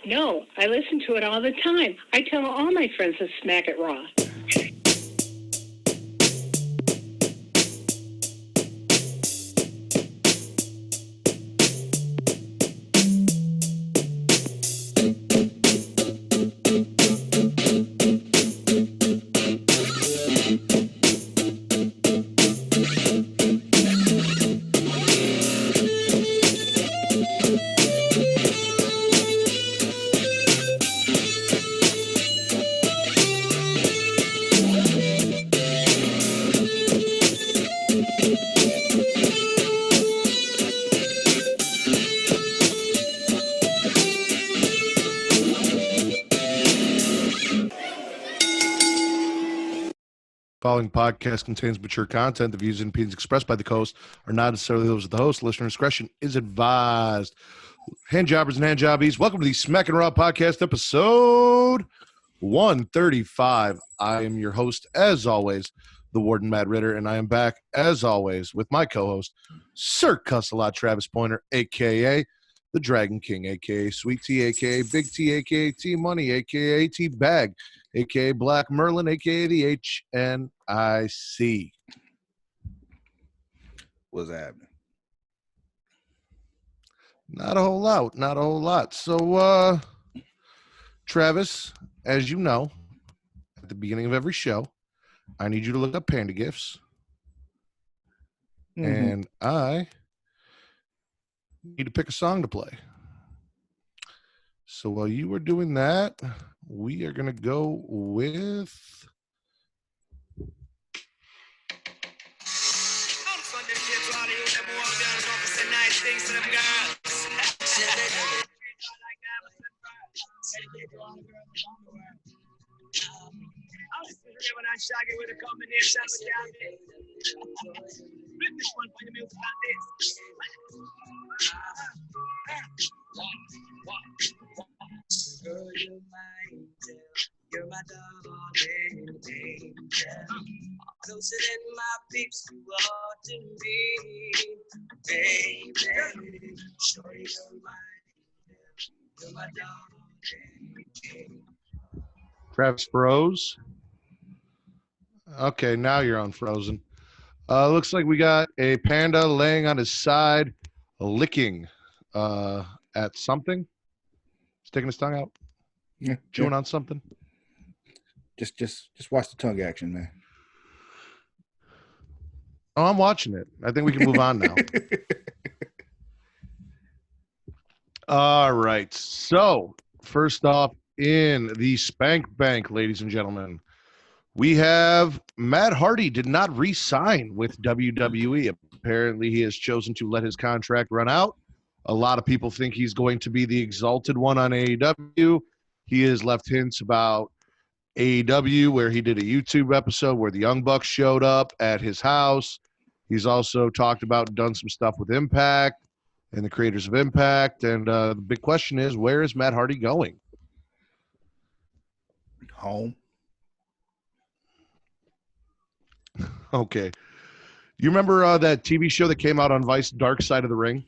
No, I listen to it all the time. I tell all my friends to smack it raw. Following podcast contains mature content. The views and opinions expressed by the host are not necessarily those of the host. Listener discretion is advised. Hand jobbers and hand jobbies, welcome to the Smackin Raw podcast episode 135. I am your host, as always, the Warden Matt Ritter, and I am back, as always, with my co-host, Sir Cuss-a-Lot Travis Pointer, a.k.a. the Dragon King, a.k.a. Sweet Tea, a.k.a. Big T, a.k.a. T-Money, a.k.a. T-Bag, a.k.a. Black Merlin, a.k.a. the HNIC. What's happening? Not a whole lot. So, Travis, as you know, at the beginning of every show, I need you to look up Panda GIFs. And I need to pick a song to play. So while you were doing that, we are going to go with... You're my darling angel, closer than my peeps you are to me, baby. Shorty, you're my darling angel. Travis froze. Okay, now you're unfrozen. Looks like we got a panda laying on his side, licking at something. Sticking his tongue out. Yeah, chewing on something. Just watch the tongue action, man. Oh, I'm watching it. I think we can move on now. All right. So, first off, in the Spank Bank, ladies and gentlemen, we have Matt Hardy did not re-sign with WWE. Apparently, he has chosen to let his contract run out. A lot of people think he's going to be the exalted one on AEW. He has left hints about AEW, where he did a YouTube episode where the Young Bucks showed up at his house. He's also talked about and done some stuff with Impact and the creators of Impact. And the big question is, where is Matt Hardy going? Home. Okay. You remember that TV show that came out on Vice, Dark Side of the Ring?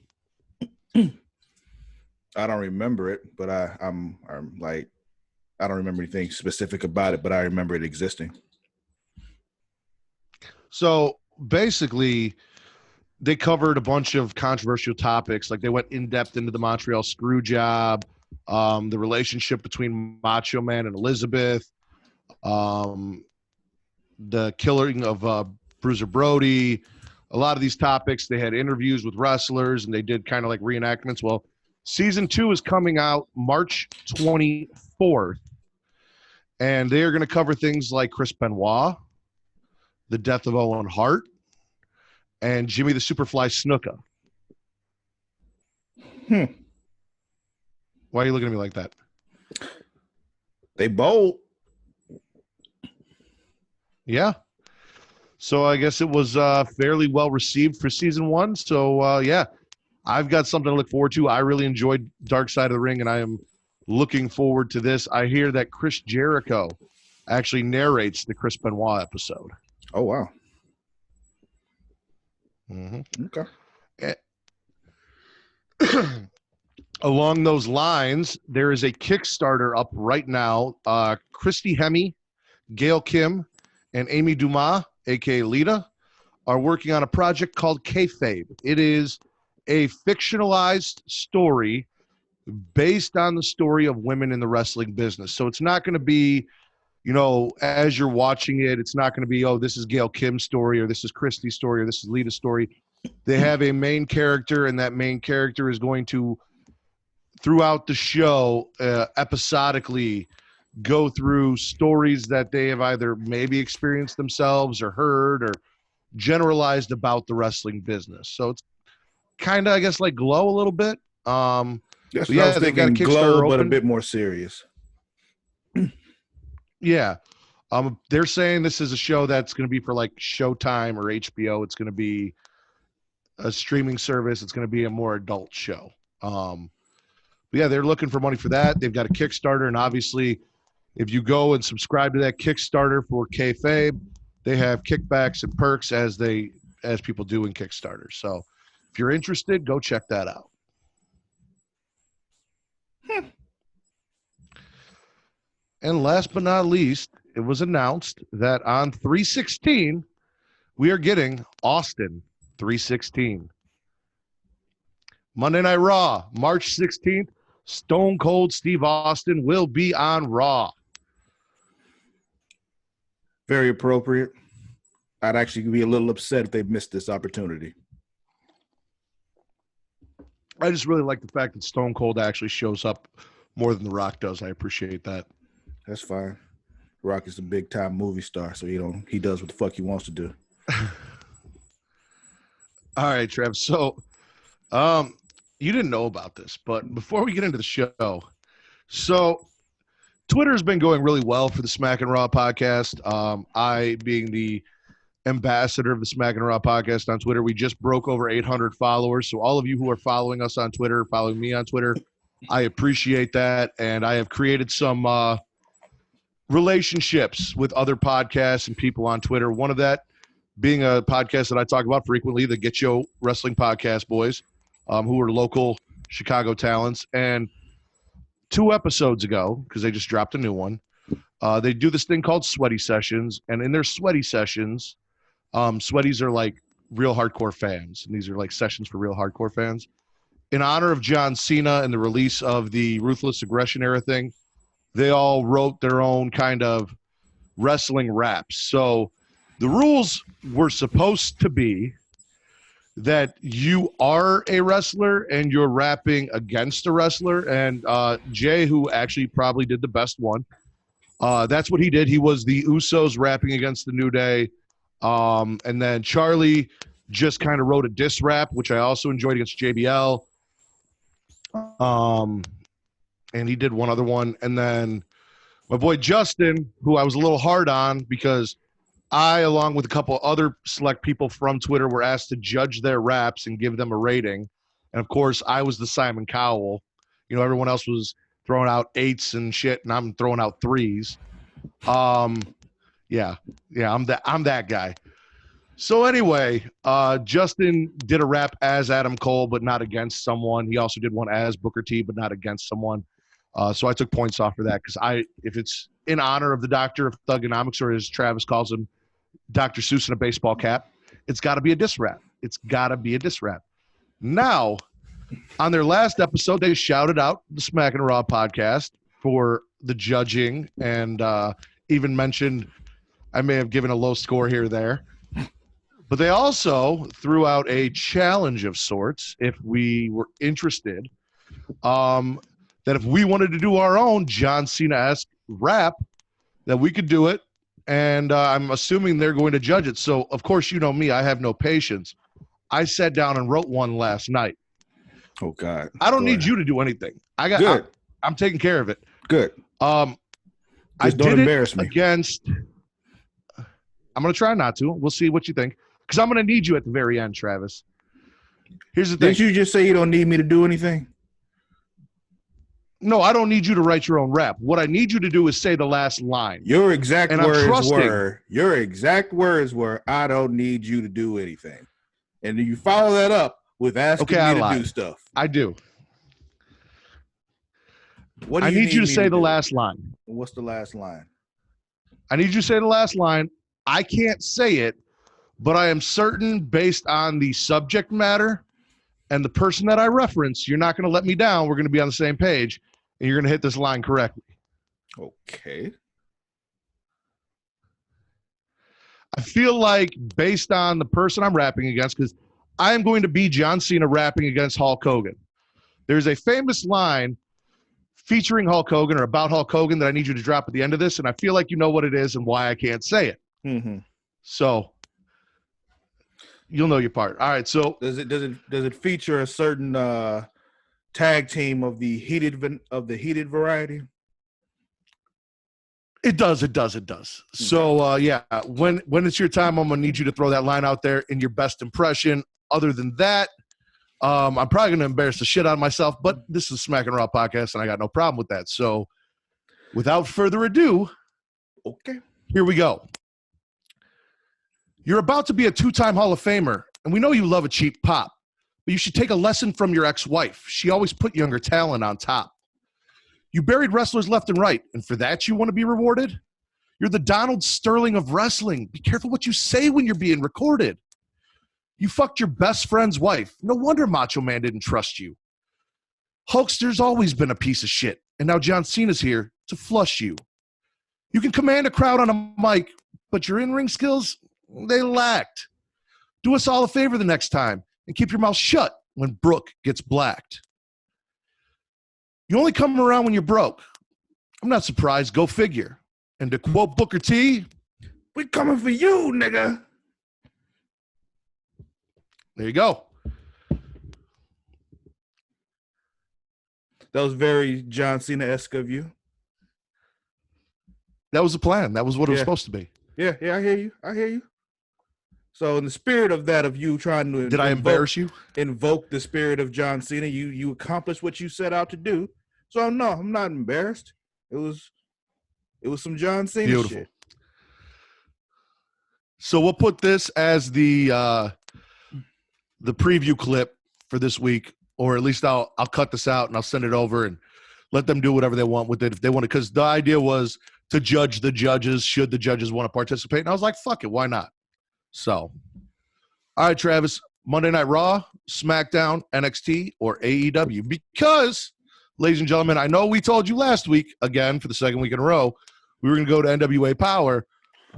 I don't remember it, but I'm like, I don't remember anything specific about it, but I remember it existing. So basically, they covered a bunch of controversial topics. Like they went in depth into the Montreal screw job, the relationship between Macho Man and Elizabeth, the killing of Bruiser Brody. A lot of these topics, they had interviews with wrestlers and they did kind of like reenactments. Well, season 2 is coming out March 24th. And they are going to cover things like Chris Benoit, the death of Owen Hart, and Jimmy the Superfly Snuka. Why are you looking at me like that? They bold. Yeah. So I guess it was fairly well received for season 1. So, yeah, I've got something to look forward to. I really enjoyed Dark Side of the Ring, and I am looking forward to this. I hear that Chris Jericho actually narrates the Chris Benoit episode. Oh, wow. Mm-hmm. Okay. Along those lines, there is a Kickstarter up right now. Christy Hemme, Gail Kim, and Amy Dumas, aka Lita, are working on a project called Kayfabe. It is a fictionalized story based on the story of women in the wrestling business. So it's not going to be, as you're watching it, it's not going to be, oh, this is Gail Kim's story, or this is Christy's story, or this is Lita's story. They have a main character, and that main character is going to, throughout the show, episodically go through stories that they have either maybe experienced themselves or heard or generalized about the wrestling business. So it's kind of, I guess, like Glow a little bit. That's So what I was they've got a thinking. Kickstarter Glow, but a open. bit more serious. Yeah. They're saying this is a show that's going to be for like Showtime or HBO. It's going to be a streaming service. It's going to be a more adult show. But yeah, they're looking for money for that. They've got a Kickstarter, and obviously, if you go and subscribe to that Kickstarter for Kayfabe, they have kickbacks and perks as people do in Kickstarter. So if you're interested, go check that out. And last but not least, it was announced that on 3/16, we are getting Austin 3/16. Monday Night Raw, March 16th, Stone Cold Steve Austin will be on Raw. Very appropriate. I'd actually be a little upset if they missed this opportunity. I just really like the fact that Stone Cold actually shows up more than The Rock does. I appreciate that. That's fine. Rock is a big time movie star, so he does what the fuck he wants to do. All right, Trev. So, you didn't know about this, but before we get into the show, so Twitter's been going really well for the Smackin' Raw podcast. I, being the ambassador of the Smackin' Raw podcast on Twitter, we just broke over 800 followers. So all of you who are following us on Twitter, following me on Twitter, I appreciate that. And I have created some relationships with other podcasts and people on Twitter. One of that being a podcast that I talk about frequently, the Get Yo Wrestling Podcast Boys, who are local Chicago talents. And 2 episodes ago, because they just dropped a new one, they do this thing called Sweaty Sessions. And in their Sweaty Sessions, Sweaties are like real hardcore fans. And these are like sessions for real hardcore fans. In honor of John Cena and the release of the Ruthless Aggression era thing, they all wrote their own kind of wrestling raps. So the rules were supposed to be that you are a wrestler and you're rapping against a wrestler. And Jay, who actually probably did the best one, that's what he did. He was the Usos rapping against the New Day. And then Charlie just kind of wrote a diss rap, which I also enjoyed, against JBL. And he did one other one. And then my boy Justin, who I was a little hard on because I, along with a couple other select people from Twitter, were asked to judge their raps and give them a rating. And, of course, I was the Simon Cowell. You know, everyone else was throwing out 8s and shit, and I'm throwing out 3s. Yeah, I'm that guy. So anyway, Justin did a rap as Adam Cole, but not against someone. He also did one as Booker T, but not against someone. So I took points off for that because if it's in honor of the Doctor of Thugonomics, or as Travis calls him, Dr. Seuss in a baseball cap, it's got to be a diss rap. It's got to be a diss rap. Now, on their last episode, they shouted out the Smackin' Raw podcast for the judging and even mentioned I may have given a low score here or there. But they also threw out a challenge of sorts if we were interested, that if we wanted to do our own John Cena-esque rap, that we could do it. And I'm assuming they're going to judge it. So, of course, you know me, I have no patience. I sat down and wrote one last night. Oh, God. I don't need you to do anything. I'm taking care of it. Good. I don't embarrass me. I'm going to try not to. We'll see what you think. Because I'm going to need you at the very end, Travis. Here's the thing. Didn't you just say you don't need me to do anything? No, I don't need you to write your own rap. What I need you to do is say the last line. Your exact words were, I don't need you to do anything. And you follow that up with asking me to do stuff. I do. What do I need you to me say the do? last line. What's the last line? I need you to say the last line. I can't say it, but I am certain based on the subject matter and the person that I reference, you're not going to let me down. We're going to be on the same page, and you're going to hit this line correctly. Okay. I feel like based on the person I'm rapping against, because I am going to be John Cena rapping against Hulk Hogan. There's a famous line featuring Hulk Hogan or about Hulk Hogan that I need you to drop at the end of this, and I feel like you know what it is and why I can't say it. Mm-hmm. So you'll know your part. All right. So Does it feature a certain tag team of the heated variety? it does. So yeah, when it's your time, I'm gonna need you to throw that line out there in your best impression. Other than that, I'm probably gonna embarrass the shit out of myself, but this is Smackin' Raw podcast, and I got no problem with that. So without further ado, Okay. here we go. You're about to be a 2-time Hall of Famer, and we know you love a cheap pop, but you should take a lesson from your ex-wife. She always put younger talent on top. You buried wrestlers left and right, and for that you want to be rewarded? You're the Donald Sterling of wrestling. Be careful what you say when you're being recorded. You fucked your best friend's wife. No wonder Macho Man didn't trust you. Hulkster's always been a piece of shit, and now John Cena's here to flush you. You can command a crowd on a mic, but your in-ring skills, they lacked. Do us all a favor the next time and keep your mouth shut when Brooke gets blacked. You only come around when you're broke. I'm not surprised. Go figure. And to quote Booker T, We coming for you, nigga. there you go. That was very John Cena-esque of you. That was the plan. That was what it was supposed to be. Yeah, I hear you. So in the spirit of that, of you trying to Did I embarrass you? Invoke the spirit of John Cena, you accomplished what you set out to do. So no, I'm not embarrassed. It was some John Cena shit. So we'll put this as the preview clip for this week, or at least I'll cut this out and I'll send it over and let them do whatever they want with it if they want to. Because the idea was to judge the judges should the judges want to participate, and I was like, fuck it, why not? So, all right, Travis, Monday Night Raw, SmackDown, NXT, or AEW? Because, ladies and gentlemen, I know we told you last week, again, for the second week in a row, we were going to go to NWA Power,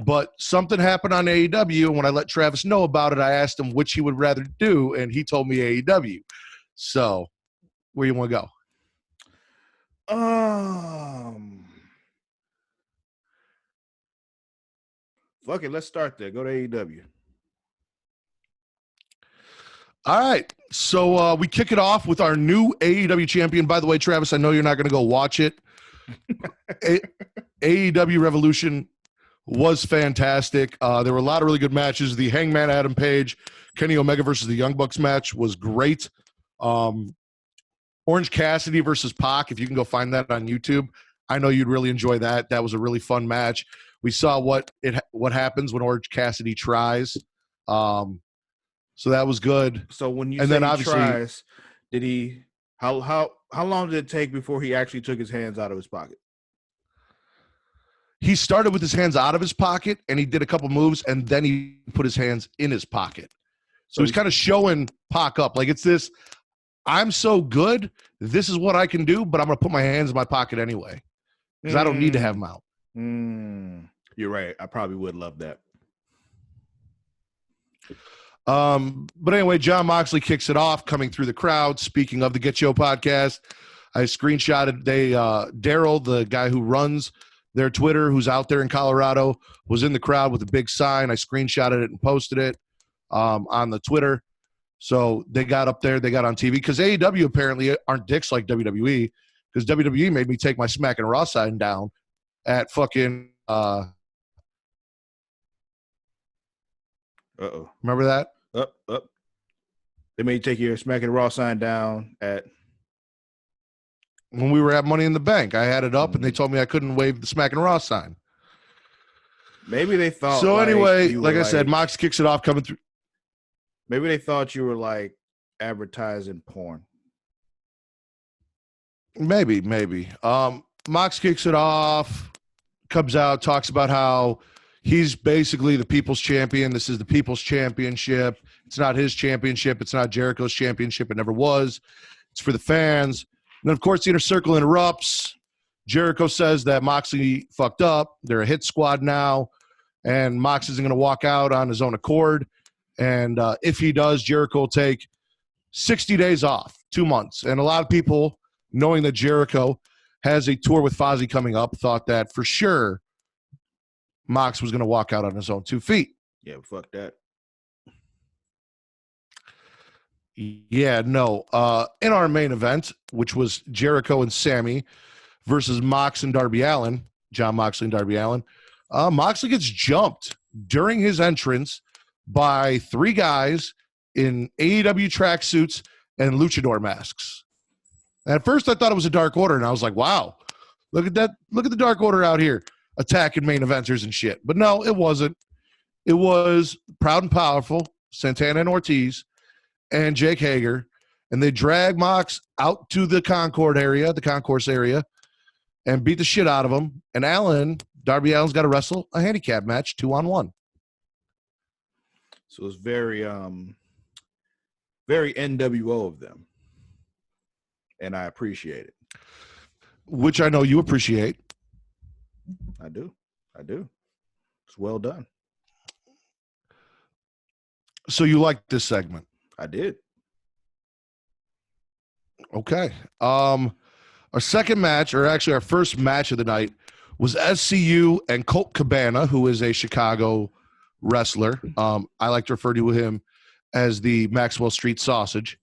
but something happened on AEW, and when I let Travis know about it, I asked him which he would rather do, and he told me AEW. So, where you want to go? Fuck it, let's start there. Go to AEW. All right. So we kick it off with our new AEW champion. By the way, Travis, I know you're not going to go watch it. AEW Revolution was fantastic. There were a lot of really good matches. The Hangman Adam Page, Kenny Omega versus the Young Bucks match was great. Orange Cassidy versus Pac, if you can go find that on YouTube, I know you'd really enjoy that. That was a really fun match. We saw what happens when Orange Cassidy tries. So that was good. So when you and say then he obviously, tries, did he how long did it take before he actually took his hands out of his pocket? He started with his hands out of his pocket and he did a couple moves and then he put his hands in his pocket. So he's kind of showing Pac up. Like it's this, I'm so good, this is what I can do, but I'm going to put my hands in my pocket anyway because I don't need to have them out. You're right. I probably would love that. But anyway, John Moxley kicks it off coming through the crowd. Speaking of the Get Yo podcast, I screenshotted Daryl, the guy who runs their Twitter, who's out there in Colorado, was in the crowd with a big sign. I screenshotted it and posted it on the Twitter. So they got up there, they got on TV because AEW apparently aren't dicks like WWE because WWE made me take my Smackin' Raw sign down at fucking remember that? Up. They made you take your Smackin' Raw sign down at when we were at Money in the Bank. I had it up and they told me I couldn't wave the Smackin' Raw sign. Maybe they thought so anyway, like I said, Mox kicks it off coming through. Maybe they thought you were like advertising porn. Maybe. Mox kicks it off, comes out, talks about how he's basically the people's champion. This is the people's championship. It's not his championship. It's not Jericho's championship. It never was. It's for the fans. And then, of course, the Inner Circle interrupts. Jericho says that Moxley fucked up. They're a hit squad now, and Mox isn't going to walk out on his own accord. And if he does, Jericho will take 60 days off, 2 months. And a lot of people, knowing that Jericho has a tour with Fozzy coming up, thought that for sure Mox was going to walk out on his own 2 feet. Yeah, fuck that. Yeah, no. In our main event, which was Jericho and Sammy versus Mox and Darby Allin, John Moxley and Darby Allin, Moxley gets jumped during his entrance by 3 guys in AEW tracksuits and luchador masks. And at first, I thought it was a Dark Order, and I was like, wow, look at that. Look at the Dark Order out here attacking main eventers and shit. But no, it wasn't. It was Proud and Powerful, Santana and Ortiz, and Jake Hager, and they drag Mox out to the concourse area, and beat the shit out of him. And Darby Allin's got to wrestle a handicap match 2-on-1. So it's very very NWO of them. And I appreciate it. Which I know you appreciate. I do. It's well done. So you like this segment? I did. Okay. Our second match, or actually our first match of the night, was SCU and Colt Cabana, who is a Chicago wrestler. I like to refer to him as the Maxwell Street Sausage.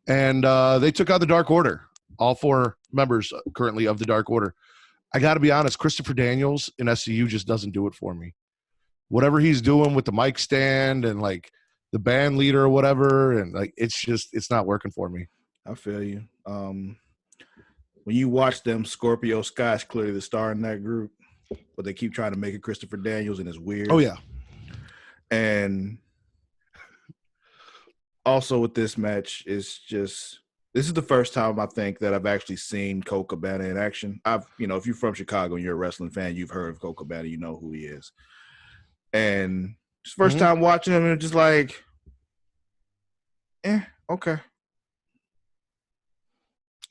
And they took out the Dark Order, all 4 members currently of the Dark Order. I got to be honest, Christopher Daniels in SCU just doesn't do it for me. Whatever he's doing with the mic stand and like the band leader or whatever, and like it's not working for me. I feel you. When you watch them, Scorpio Sky's clearly the star in that group, but they keep trying to make it Christopher Daniels, and it's weird. Oh yeah. And also with this match, this is the first time I think that I've actually seen Colt Cabana in action. If you're from Chicago and you're a wrestling fan, you've heard of Colt Cabana, you know who he is. And it's the first time watching him, and it's just like, okay.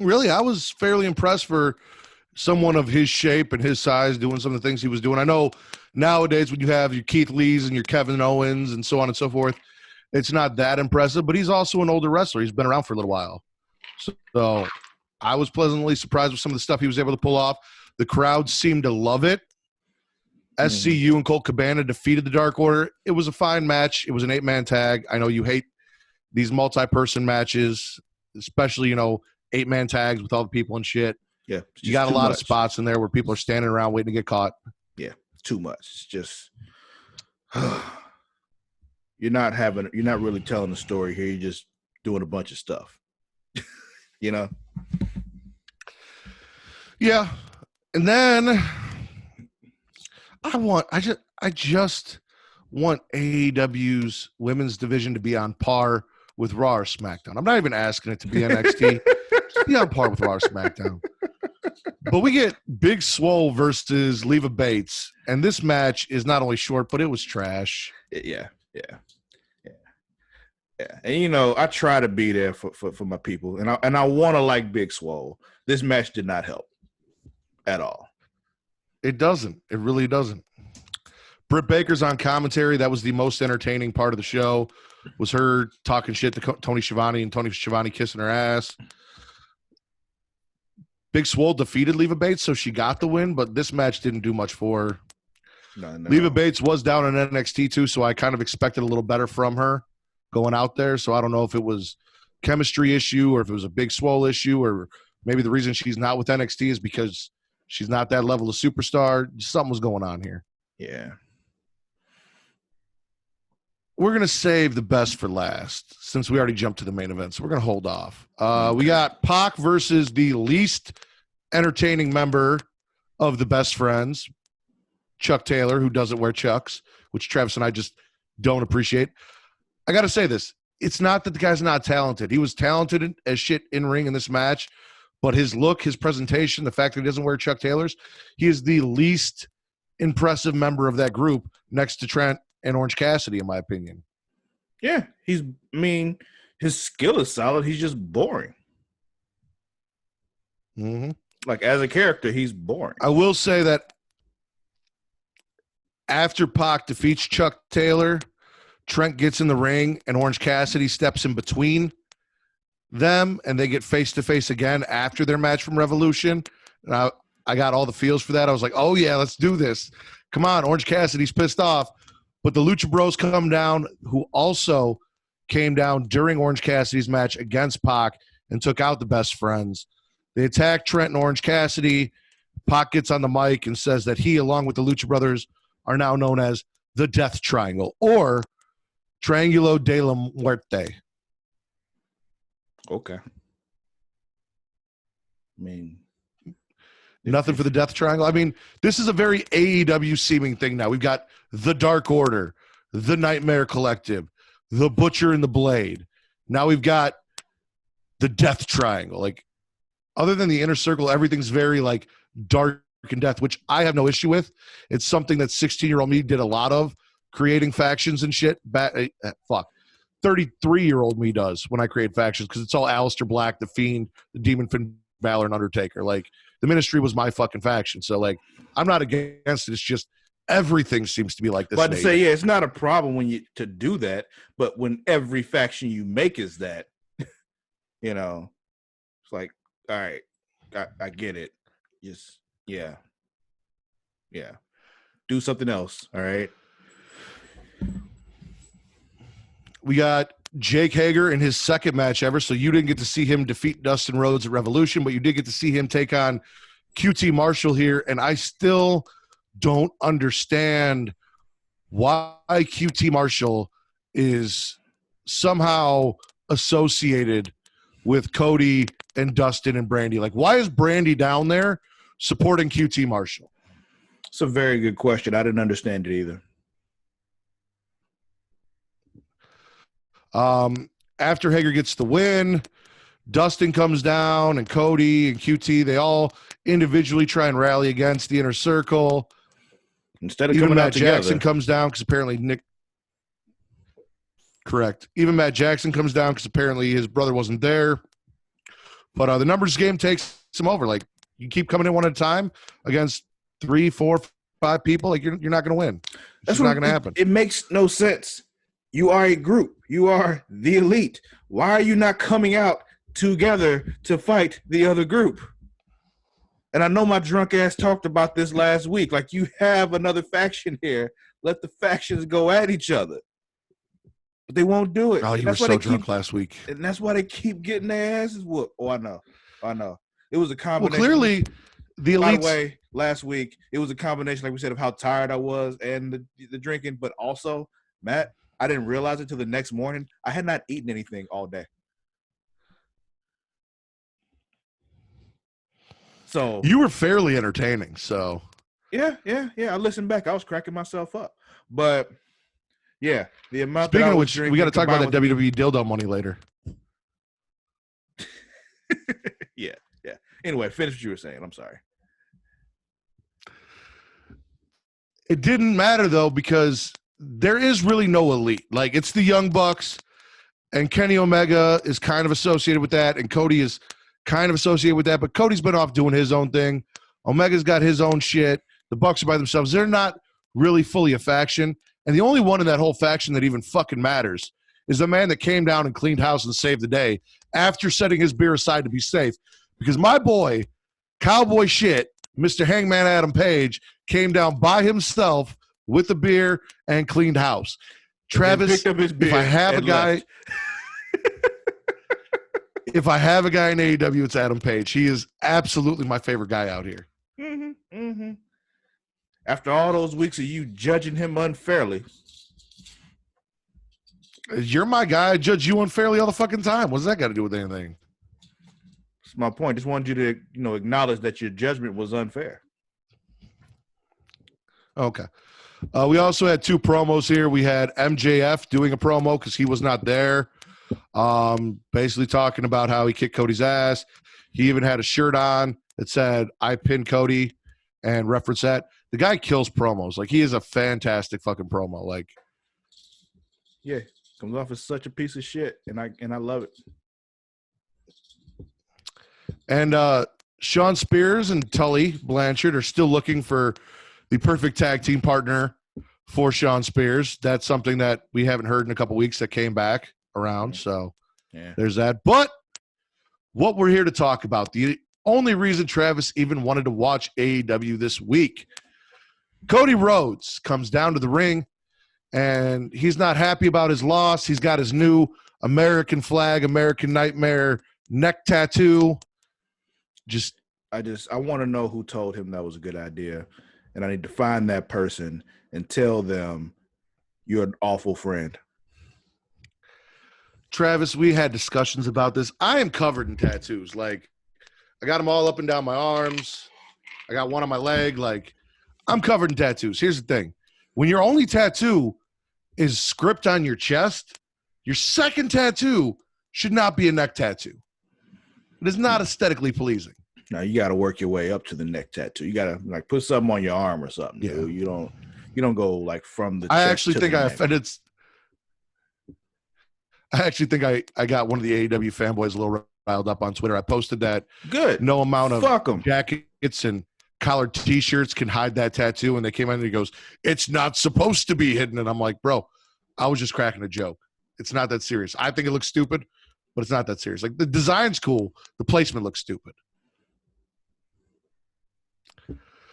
Really, I was fairly impressed for someone of his shape and his size doing some of the things he was doing. I know nowadays when you have your Keith Lees and your Kevin Owens and so on and so forth, it's not that impressive, but he's also an older wrestler. He's been around for a little while. So I was pleasantly surprised with some of the stuff he was able to pull off. The crowd seemed to love it. SCU and Colt Cabana defeated the Dark Order. It was a fine match. It was an 8-man tag. I know you hate these multi-person matches, especially, 8-man tags with all the people and shit. Yeah. You got a lot of spots in there where people are standing around waiting to get caught. Yeah, too much. It's just you're not really telling the story here. You're just doing a bunch of stuff. Yeah. And then I just want AEW's women's division to be on par with Raw or SmackDown. I'm not even asking it to be NXT. Just be on par with Raw or SmackDown. But we get Big Swole versus Leva Bates, and this match is not only short, but it was trash. Yeah. And I try to be there for my people, and I want to like Big Swole. This match did not help at all. It doesn't. It really doesn't. Britt Baker's on commentary. That was the most entertaining part of the show, was her talking shit to Tony Schiavone and Tony Schiavone kissing her ass. Big Swole defeated Leva Bates, so she got the win, but this match didn't do much for her. No. Leva Bates was down in NXT too, so I kind of expected a little better from her going out there. So I don't know if it was chemistry issue or if it was a Big Swole issue, or maybe the reason she's not with NXT is because she's not that level of superstar. Something was going on here. Yeah. We're going to save the best for last since we already jumped to the main event. So we're going to hold off. We got Pac versus the least entertaining member of the Best Friends, Chuck Taylor, who doesn't wear Chucks, which Travis and I just don't appreciate. I got to say this. It's not that the guy's not talented. He was talented as shit in ring in this match, but his look, his presentation, the fact that he doesn't wear Chuck Taylors, he is the least impressive member of that group next to Trent and Orange Cassidy, in my opinion. Yeah, his skill is solid. He's just boring. Mm-hmm. Like, as a character, he's boring. I will say that after Pac defeats Chuck Taylor, Trent gets in the ring and Orange Cassidy steps in between them and they get face-to-face again after their match from Revolution. And I got all the feels for that. I was like, oh, yeah, let's do this. Come on, Orange Cassidy's pissed off. But the Lucha Bros come down, who also came down during Orange Cassidy's match against Pac and took out the Best Friends. They attack Trent and Orange Cassidy. Pac gets on the mic and says that he, along with the Lucha Brothers, are now known as the Death Triangle or Triangulo de la Muerte. Okay. I mean, nothing for the Death Triangle. I mean, this is a very AEW seeming thing now. We've got the Dark Order, the Nightmare Collective, the Butcher and the Blade. Now we've got the Death Triangle. Like, other than the Inner Circle, everything's very like dark and death, which I have no issue with. It's something that 16-year-old me did a lot of, creating factions and shit. 33-year-old me does when I create factions because it's all Aleister Black, the Fiend, the Demon Finn Balor, and Undertaker. Like, the Ministry was my fucking faction. So, like, I'm not against it. It's just everything seems to be like this. But to say, yeah, it's not a problem when you to do that, but when every faction you make is that, you know, it's like, all right, I get it. Just, yeah. Do something else, all right? We got Jake Hager in his second match ever, so you didn't get to see him defeat Dustin Rhodes at Revolution, but you did get to see him take on QT Marshall here, and I still don't understand why QT Marshall is somehow associated with Cody and Dustin and Brandy. Like, why is Brandy down there supporting QT Marshall? It's a very good question. I didn't understand it either. After Hager gets the win, Dustin comes down and Cody and QT, they all individually try and rally against the Inner Circle. Instead of even coming Matt out together. Jackson comes down because apparently Correct. Even Matt Jackson comes down because apparently his brother wasn't there. But the numbers game takes him over. Like, you keep coming in one at a time against 3, 4, 5 people. Like, you're not going to win. That's not going to happen. It makes no sense. You are a group. You are the elite. Why are you not coming out together to fight the other group? And I know my drunk ass talked about this last week. Like, you have another faction here. Let the factions go at each other. But they won't do it. Oh, you were so drunk last week. And that's why they keep getting their asses whooped. Oh, I know. It was a combination. Well, clearly, the elites. By the way, last week, it was a combination, like we said, of how tired I was and the drinking. But also, Matt, I didn't realize it until the next morning. I had not eaten anything all day. So you were fairly entertaining. So yeah. I listened back. I was cracking myself up. But yeah, the amount. Speaking of which, we got to talk about that WWE dildo money later. Yeah. Anyway, finish what you were saying. I'm sorry. It didn't matter though because there is really no elite. Like, it's the Young Bucks, and Kenny Omega is kind of associated with that, and Cody is kind of associated with that, but Cody's been off doing his own thing. Omega's got his own shit. The Bucks are by themselves. They're not really fully a faction, and the only one in that whole faction that even fucking matters is the man that came down and cleaned house and saved the day after setting his beer aside to be safe. Because my boy, cowboy shit, Mr. Hangman Adam Page, came down by himself with a beer and cleaned house. Travis, picked up his beer if I have a guy, if I have a guy in AEW, it's Adam Page. He is absolutely my favorite guy out here. Mm-hmm. After all those weeks of you judging him unfairly. You're my guy. I judge you unfairly all the fucking time. What's that got to do with anything? That's my point. Just wanted you to, acknowledge that your judgment was unfair. Okay. We also had 2 promos here. We had MJF doing a promo because he was not there. Basically talking about how he kicked Cody's ass. He even had a shirt on that said, I pinned Cody and reference that. The guy kills promos. Like, he is a fantastic fucking promo. Like, Yeah, comes off as such a piece of shit, and I love it. And Sean Spears and Tully Blanchard are still looking for the perfect tag team partner for Sean Spears. That's something that we haven't heard in a couple weeks that came back around. So there's that. But what we're here to talk about, the only reason Travis even wanted to watch AEW this week, Cody Rhodes comes down to the ring, and he's not happy about his loss. He's got his new American flag, American Nightmare neck tattoo. I want to know who told him that was a good idea, and I need to find that person and tell them you're an awful friend. Travis, we had discussions about this. I am covered in tattoos. Like, I got them all up and down my arms. I got one on my leg. Like, I'm covered in tattoos. Here's the thing. When your only tattoo is script on your chest, your second tattoo should not be a neck tattoo. It is not aesthetically pleasing. Now you got to work your way up to the neck tattoo. You got to like put something on your arm or something. Yeah. Dude. You don't go like from the. I chest actually to think the I neck. offended. I actually think I got one of the AEW fanboys a little riled up on Twitter. I posted that Good. no amount of Fuck 'em. jackets and collared T-shirts can hide that tattoo. And they came in and he goes, "It's not supposed to be hidden." And I'm like, bro, I was just cracking a joke. It's not that serious. I think it looks stupid, but it's not that serious. Like, the design's cool. The placement looks stupid.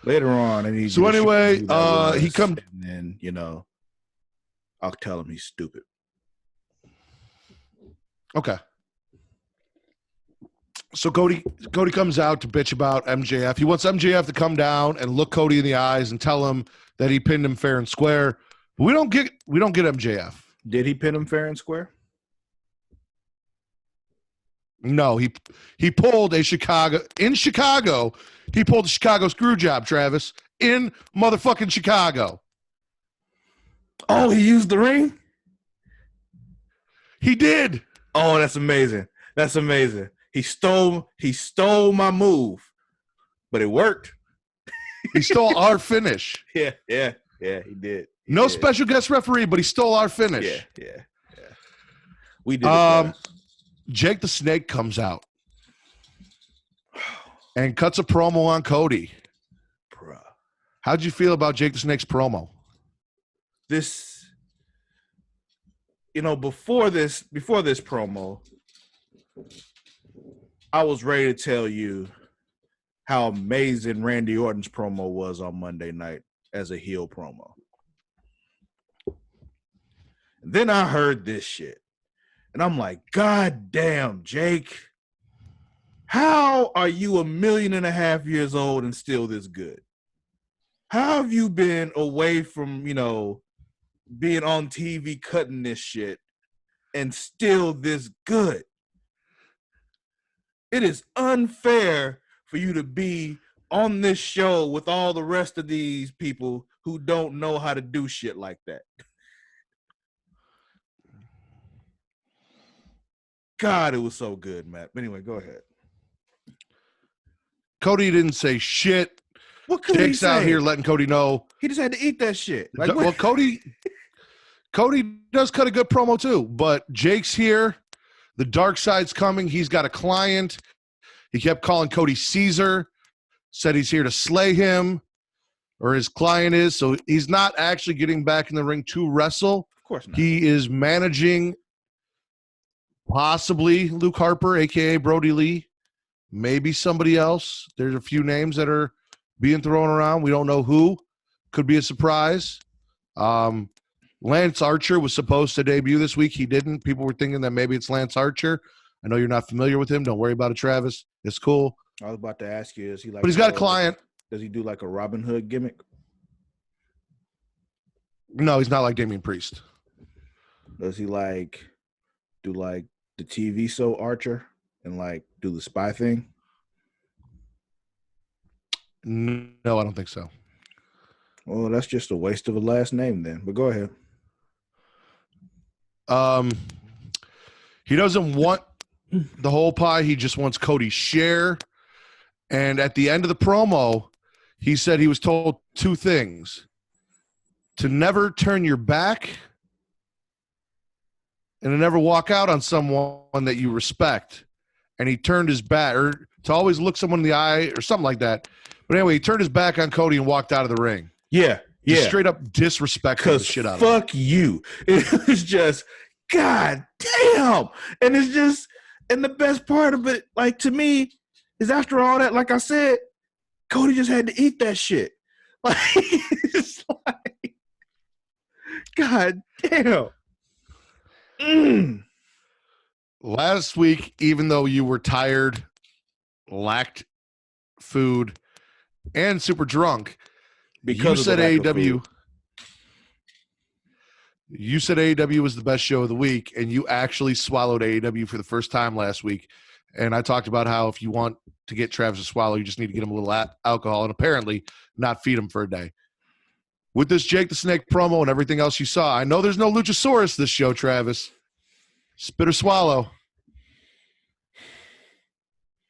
Later on, I need. So you to show anyway, me who that was, he come. and then I'll tell him he's stupid. Okay. So Cody comes out to bitch about MJF. He wants MJF to come down and look Cody in the eyes and tell him that he pinned him fair and square. But we don't get MJF. Did he pin him fair and square? No, he pulled a Chicago. He pulled a Chicago screw job, Travis, in motherfucking Chicago. Oh, he used the ring? He did. Oh, that's amazing. That's amazing. He stole my move, but it worked. He stole our finish. Yeah, he did. No special guest referee, but he stole our finish. Yeah. We did it better. Jake the Snake comes out and cuts a promo on Cody. Bruh. How'd you feel about Jake the Snake's promo? This, before this promo, I was ready to tell you how amazing Randy Orton's promo was on Monday night as a heel promo. And then I heard this shit. And I'm like, God damn, Jake. How are you 1.5 million years old and still this good? How have you been away from, being on TV cutting this shit and still this good? It is unfair for you to be on this show with all the rest of these people who don't know how to do shit like that. God, it was so good, Matt. But anyway, go ahead. Cody didn't say shit. What could Jake's he say? out here letting Cody know. He just had to eat that shit. Well, Cody does cut a good promo too, but Jake's here. The dark side's coming. He's got a client. He kept calling Cody Caesar, said he's here to slay him, or his client is. So he's not actually getting back in the ring to wrestle. Of course not. He is managing possibly Luke Harper, a.k.a. Brody Lee, maybe somebody else. There's a few names that are being thrown around. We don't know who. Could be a surprise. Lance Archer was supposed to debut this week. He didn't. People were thinking that maybe it's Lance Archer. I know you're not familiar with him. Don't worry about it, Travis. It's cool. I was about to ask you, is he like? But he's got a client. Does he do like a Robin Hood gimmick? No, he's not like Damian Priest. Does he do the TV show Archer and do the spy thing? No, I don't think so. Well, that's just a waste of a last name then. But go ahead. He doesn't want the whole pie. He just wants Cody's share. And at the end of the promo, he said he was told two things: to never turn your back and to never walk out on someone that you respect. And he turned his back, or to always look someone in the eye, or something like that. But anyway, he turned his back on Cody and walked out of the ring. Yeah, Just yeah. straight up disrespecting the shit out of him. Fuck you. It was just, God damn. And it's just, and the best part of it, like, to me, is after all that, like I said, Cody just had to eat that shit. Like, it's like, God damn. Last week, even though you were tired, lacked food, and super drunk, Because you of said the lack of AEW. food. You said AEW was the best show of the week, and you actually swallowed AEW for the first time last week. And I talked about how if you want to get Travis to swallow, you just need to get him a little alcohol and apparently not feed him for a day. With this Jake the Snake promo and everything else you saw, I know there's no Luchasaurus this show, Travis. Spit or swallow.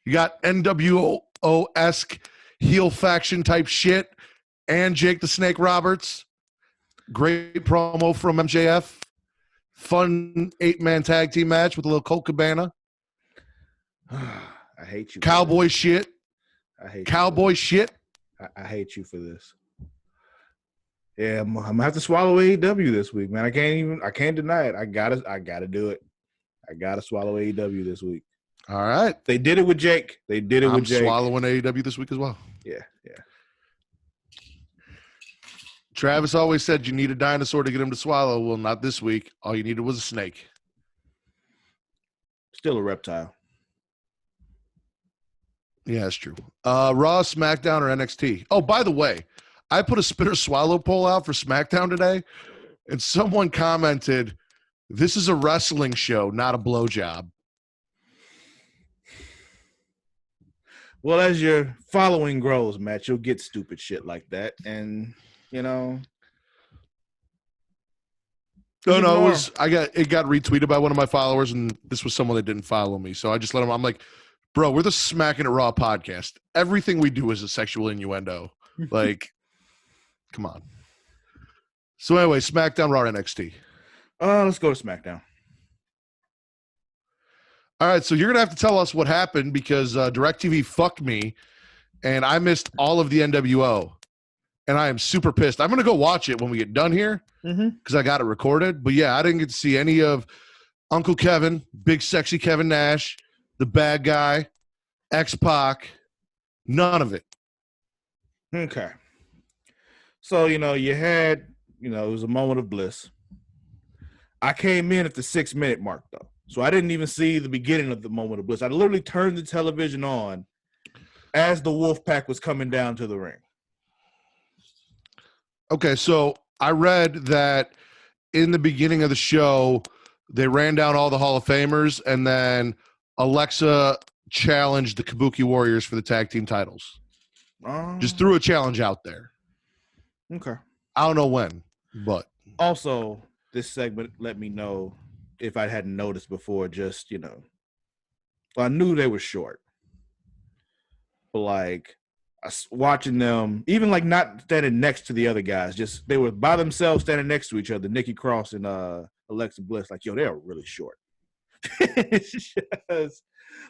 You got NWO-esque heel faction type shit and Jake the Snake Roberts. Great promo from MJF. Fun 8-man tag team match with a little Colt Cabana. I hate you. Cowboy shit. I hate Cowboy shit. I hate you for this. Yeah, I'm gonna have to swallow AEW this week, man. I can't deny it. I gotta do it. I gotta swallow AEW this week. All right. They did it with Jake. I'm swallowing AEW this week as well. Yeah. Travis always said you need a dinosaur to get him to swallow. Well, not this week. All you needed was a snake. Still a reptile. Yeah, that's true. Raw, SmackDown, or NXT? Oh, by the way, I put a spit or swallow poll out for SmackDown today, and someone commented, "This is a wrestling show, not a blowjob." Well, as your following grows, Matt, you'll get stupid shit like that, and you know. No, it got retweeted by one of my followers, and this was someone that didn't follow me, so I just let him. I'm like, bro, we're the Smackin' It Raw podcast. Everything we do is a sexual innuendo. Like, come on. So anyway, SmackDown, Raw, NXT. Let's go to SmackDown. All right, so you're gonna have to tell us what happened because DirecTV fucked me, and I missed all of the NWO, and I am super pissed. I'm gonna go watch it when we get done here because I got it recorded. But yeah, I didn't get to see any of Uncle Kevin, big sexy Kevin Nash, the bad guy, X-Pac, none of it. Okay. So, you had, it was a moment of bliss. I came in at the 6-minute mark, though. So I didn't even see the beginning of the moment of bliss. I literally turned the television on as the Wolfpack was coming down to the ring. Okay, so I read that in the beginning of the show, they ran down all the Hall of Famers, and then Alexa challenged the Kabuki Warriors for the tag team titles. Just threw a challenge out there. Okay. I don't know when, but. Also, this segment let me know, if I hadn't noticed before, just, well, I knew they were short. But, like, watching them, even, like, not standing next to the other guys, just they were by themselves standing next to each other, Nikki Cross and Alexa Bliss, like, yo, they are really short. It's just,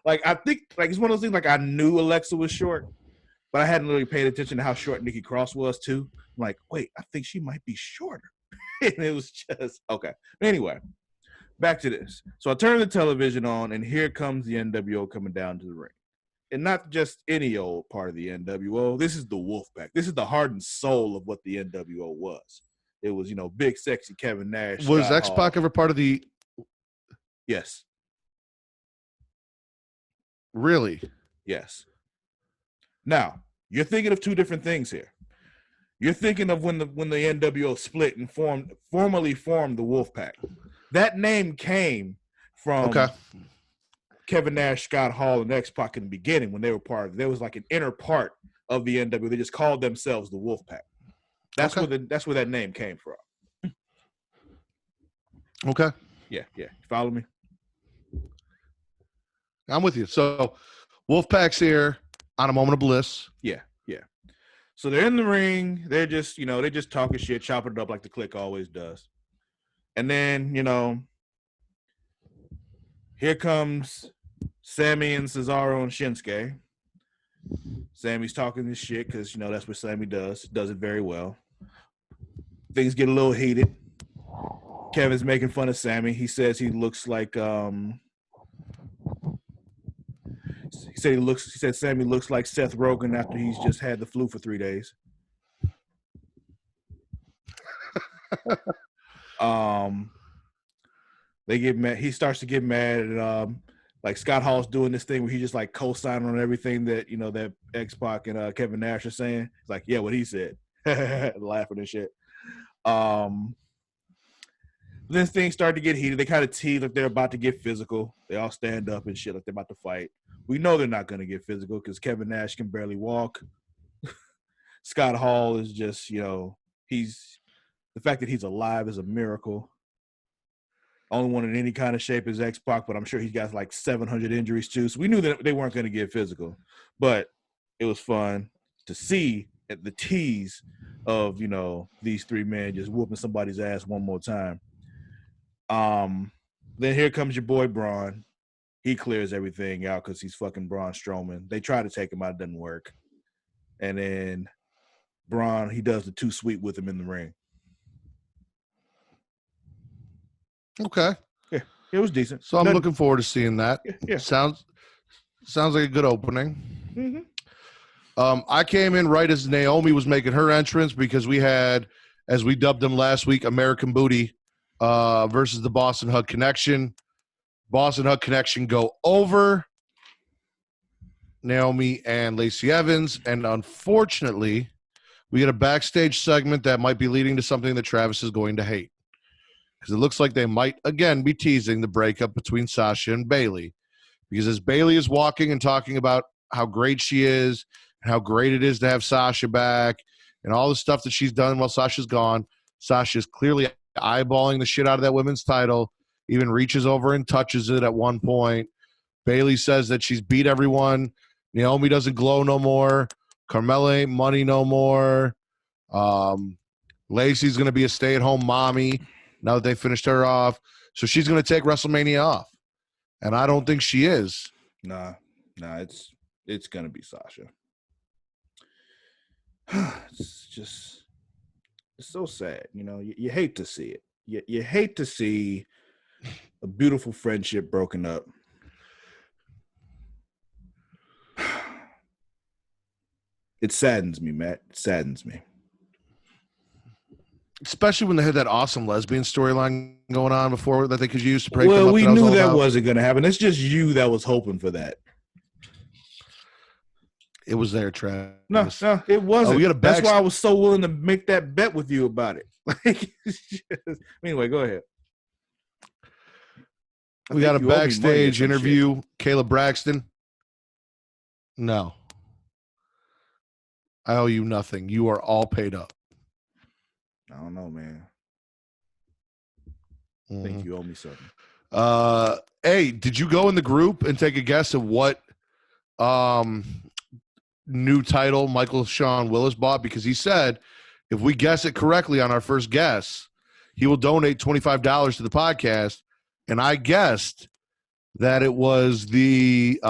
like, I think, like, it's one of those things, like, I knew Alexa was short, but I hadn't really paid attention to how short Nikki Cross was, too. I'm like, wait, I think she might be shorter. And it was just, okay. Anyway, back to this. So I turned the television on, and here comes the NWO coming down to the ring. And not just any old part of the NWO. This is the Wolfpack. This is the heart and soul of what the NWO was. It was, big, sexy Kevin Nash. Was X-Pac ever part of the... Yes. Really? Yes. Now, you're thinking of two different things here. You're thinking of when the NWO split and formally formed the Wolfpack. That name came from Kevin Nash, Scott Hall, and X-Pac in the beginning when they were part of it. There was like an inner part of the NWO. They just called themselves the Wolfpack. That's where that name came from. Okay. Yeah. You follow me? I'm with you. So Wolfpack's here on a moment of bliss. Yeah. So they're in the ring. They're just, they're just talking shit, chopping it up like the Click always does. And then, here comes Sammy and Cesaro and Shinsuke. Sammy's talking this shit because, that's what Sammy does. Does it very well. Things get a little heated. Kevin's making fun of Sammy. He says he looks like he said Sammy looks like Seth Rogen after he's just had the flu for 3 days. They get mad. He starts to get mad at like Scott Hall's doing this thing where he just like co-signing on everything that that X-Pac and Kevin Nash are saying. It's like, yeah, what he said. Laughing and shit. Then things start to get heated. They kind of tease like they're about to get physical. They all stand up and shit like they're about to fight. We know they're not going to get physical because Kevin Nash can barely walk. Scott Hall is just, the fact that he's alive is a miracle. Only one in any kind of shape is X-Pac, but I'm sure he's got like 700 injuries too. So we knew that they weren't going to get physical. But it was fun to see at the tease of, these three men just whooping somebody's ass one more time. Then here comes your boy Braun. He clears everything out because he's fucking Braun Strowman. They try to take him out, it doesn't work. And then Braun, he does the too sweet with him in the ring. Okay. Yeah, it was decent. So I'm looking forward to seeing that. Yeah. Sounds like a good opening. Mm-hmm. I came in right as Naomi was making her entrance because we had, as we dubbed them last week, American Booty versus the Boston Hug Connection. Boston Hug Connection go over Naomi and Lacey Evans, and unfortunately, we get a backstage segment that might be leading to something that Travis is going to hate. Because it looks like they might, again, be teasing the breakup between Sasha and Bayley. Because as Bayley is walking and talking about how great she is and how great it is to have Sasha back and all the stuff that she's done while Sasha's gone, Sasha's clearly eyeballing the shit out of that women's title, even reaches over and touches it at one point. Bayley says that she's beat everyone. Naomi doesn't glow no more. Carmella ain't money no more. Lacey's going to be a stay-at-home mommy now that they finished her off. So she's going to take WrestleMania off. And I don't think she is. Nah, it's going to be Sasha. It's so sad. You hate to see it. You hate to see a beautiful friendship broken up. It saddens me, Matt. It saddens me. Especially when they had that awesome lesbian storyline going on before that they could use to break them Well, up. we knew that about. wasn't going to happen. It's just you that was hoping for that. It was there, Travis. No, it wasn't. We got That's why I was so willing to make that bet with you about it. Anyway, go ahead. We got a backstage interview. Caleb Braxton. No. I owe you nothing. You are all paid up. I don't know, man. I think you owe me something. Hey, did you go in the group and take a guess of what new title Michael Sean Willis bought? Because he said if we guess it correctly on our first guess, he will donate $25 to the podcast. And I guessed that it was the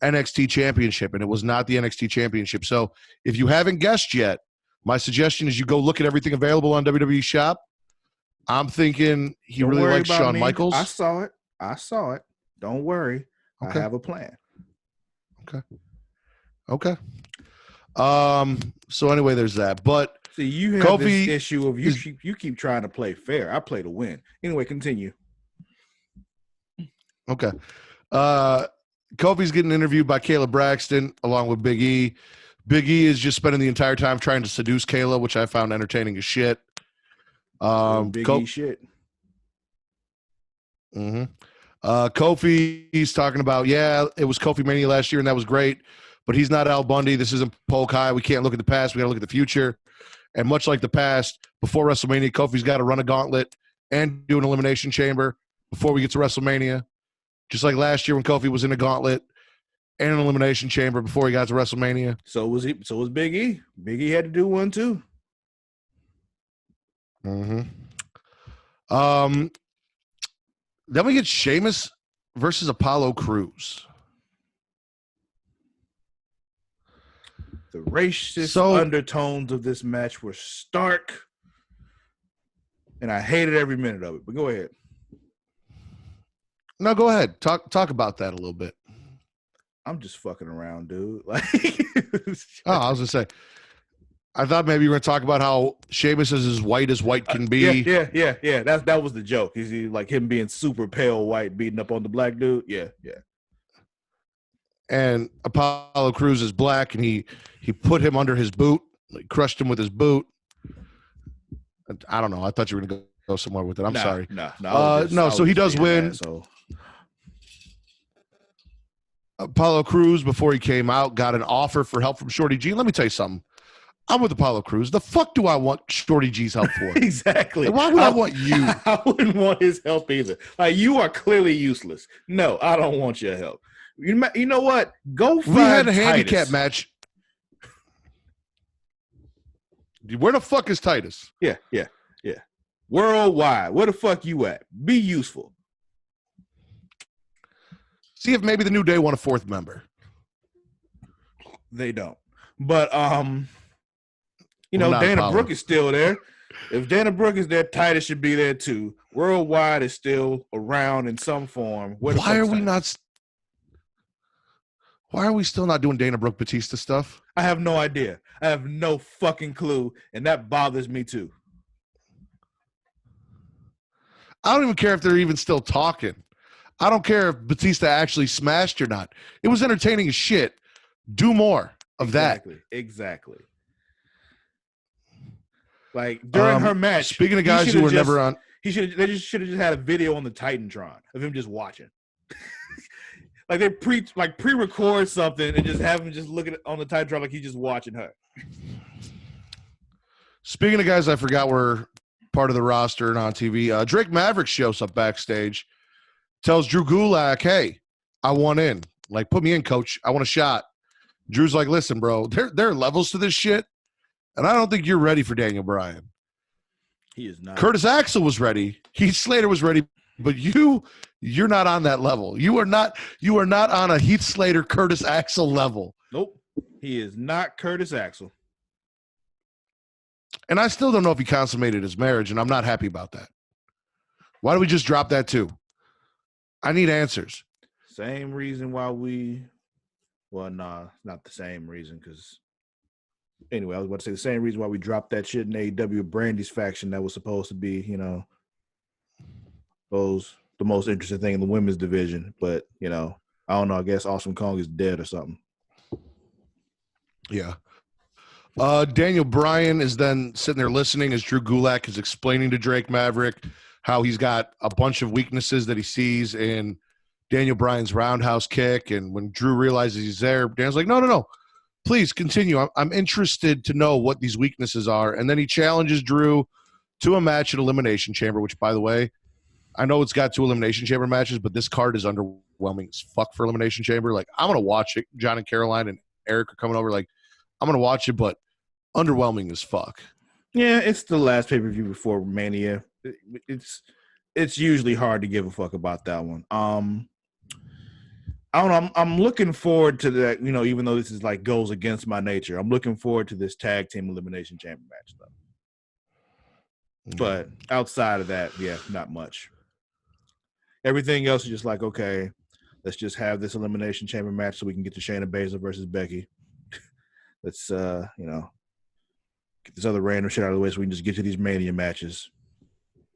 NXT Championship, and it was not the NXT Championship. So if you haven't guessed yet, my suggestion is you go look at everything available on WWE Shop. I'm thinking he really likes Shawn Michaels. I saw it. Don't worry. Okay. I have a plan. Okay. So anyway, there's that. But see, you have Kofi this issue of you keep trying to play fair. I play to win. Anyway, continue. Okay. Kofi's getting interviewed by Kayla Braxton along with Big E. Big E is just spending the entire time trying to seduce Kayla, which I found entertaining as shit. Big E shit. Mm-hmm. Kofi's talking about, it was Kofi Mania last year, and that was great, but he's not Al Bundy. This isn't Polk High. We can't look at the past. We got to look at the future. And much like the past, before WrestleMania, Kofi's got to run a gauntlet and do an elimination chamber before we get to WrestleMania. just like last year when Kofi was in a gauntlet and an elimination chamber before he got to WrestleMania. So was he. So was Big E. Big E had to do one too. Mm-hmm. Then we get Sheamus versus Apollo Crews. The racist undertones of this match were stark, and I hated every minute of it. But go ahead. No, go ahead. Talk about that a little bit. I'm just fucking around, dude. Like, I was gonna say, I thought maybe you were gonna talk about how Sheamus is as white can be. Yeah. That was the joke. Is he like him being super pale white, beating up on the black dude? Yeah. And Apollo Crews is black, and he put him under his boot, like crushed him with his boot. I don't know. I thought you were gonna go somewhere with it. I'm sorry. No. So he does win. Apollo Crews, before he came out, got an offer for help from Shorty G. Let me tell you something. I'm with Apollo Crews. The fuck do I want Shorty G's help for? Exactly. Like, why would I want you? I wouldn't want his help either. Like, you are clearly useless. No, I don't want your help. You know what? Go find We had a Titus. handicap match. Where the fuck is Titus? Yeah. Worldwide. Where the fuck you at? Be useful. See if maybe the New Day want a fourth member. They don't. But Well, Dana Apollo. Brooke is still there. If Dana Brooke is there, Titus should be there too. Worldwide is still around in some form. Why are we still not doing Dana Brooke Batista stuff? I have no idea. I have no fucking clue, and that bothers me too. I don't even care if they're even still talking. I don't care if Batista actually smashed or not. It was entertaining as shit. Do more of that. Exactly. Like during her match. Speaking of guys who were never on, they should have just had a video on the Titantron of him just watching. Like they pre-record something and just have him just looking on the Titantron like he's just watching her. Speaking of guys I forgot were part of the roster and on TV, Drake Maverick shows up backstage, tells Drew Gulak, "Hey, I want in. Like, put me in, coach. I want a shot." Drew's like, "Listen, bro, there are levels to this shit, and I don't think you're ready for Daniel Bryan." He is not. Curtis Axel was ready. Heath Slater was ready, but you're not on that level. You are not on a Heath Slater, Curtis Axel level. Nope. He is not Curtis Axel. And I still don't know if he consummated his marriage, and I'm not happy about that. Why do we just drop that too? I need answers. Same reason why not the same reason, because anyway, I was about to say the same reason why we dropped that shit in AEW Brandy's faction that was supposed to be, the most interesting thing in the women's division. But, I don't know, I guess Awesome Kong is dead or something. Yeah. Daniel Bryan is then sitting there listening as Drew Gulak is explaining to Drake Maverick how he's got a bunch of weaknesses that he sees in Daniel Bryan's roundhouse kick. And when Drew realizes he's there, Dan's like, no, please continue. I'm interested to know what these weaknesses are. And then he challenges Drew to a match at Elimination Chamber, which, by the way, I know it's got 2 Elimination Chamber matches, but this card is underwhelming as fuck for Elimination Chamber. Like, I'm going to watch it. John and Caroline and Eric are coming over. Like, I'm going to watch it, but underwhelming as fuck. Yeah, it's the last pay-per-view before Mania. It's usually hard to give a fuck about that one. I don't know. I'm looking forward to that, even though this is like goes against my nature. I'm looking forward to this tag team elimination chamber match though. But outside of that, yeah, not much. Everything else is just like, okay, let's just have this elimination chamber match so we can get to Shayna Baszler versus Becky. Let's get this other random shit out of the way so we can just get to these Mania matches.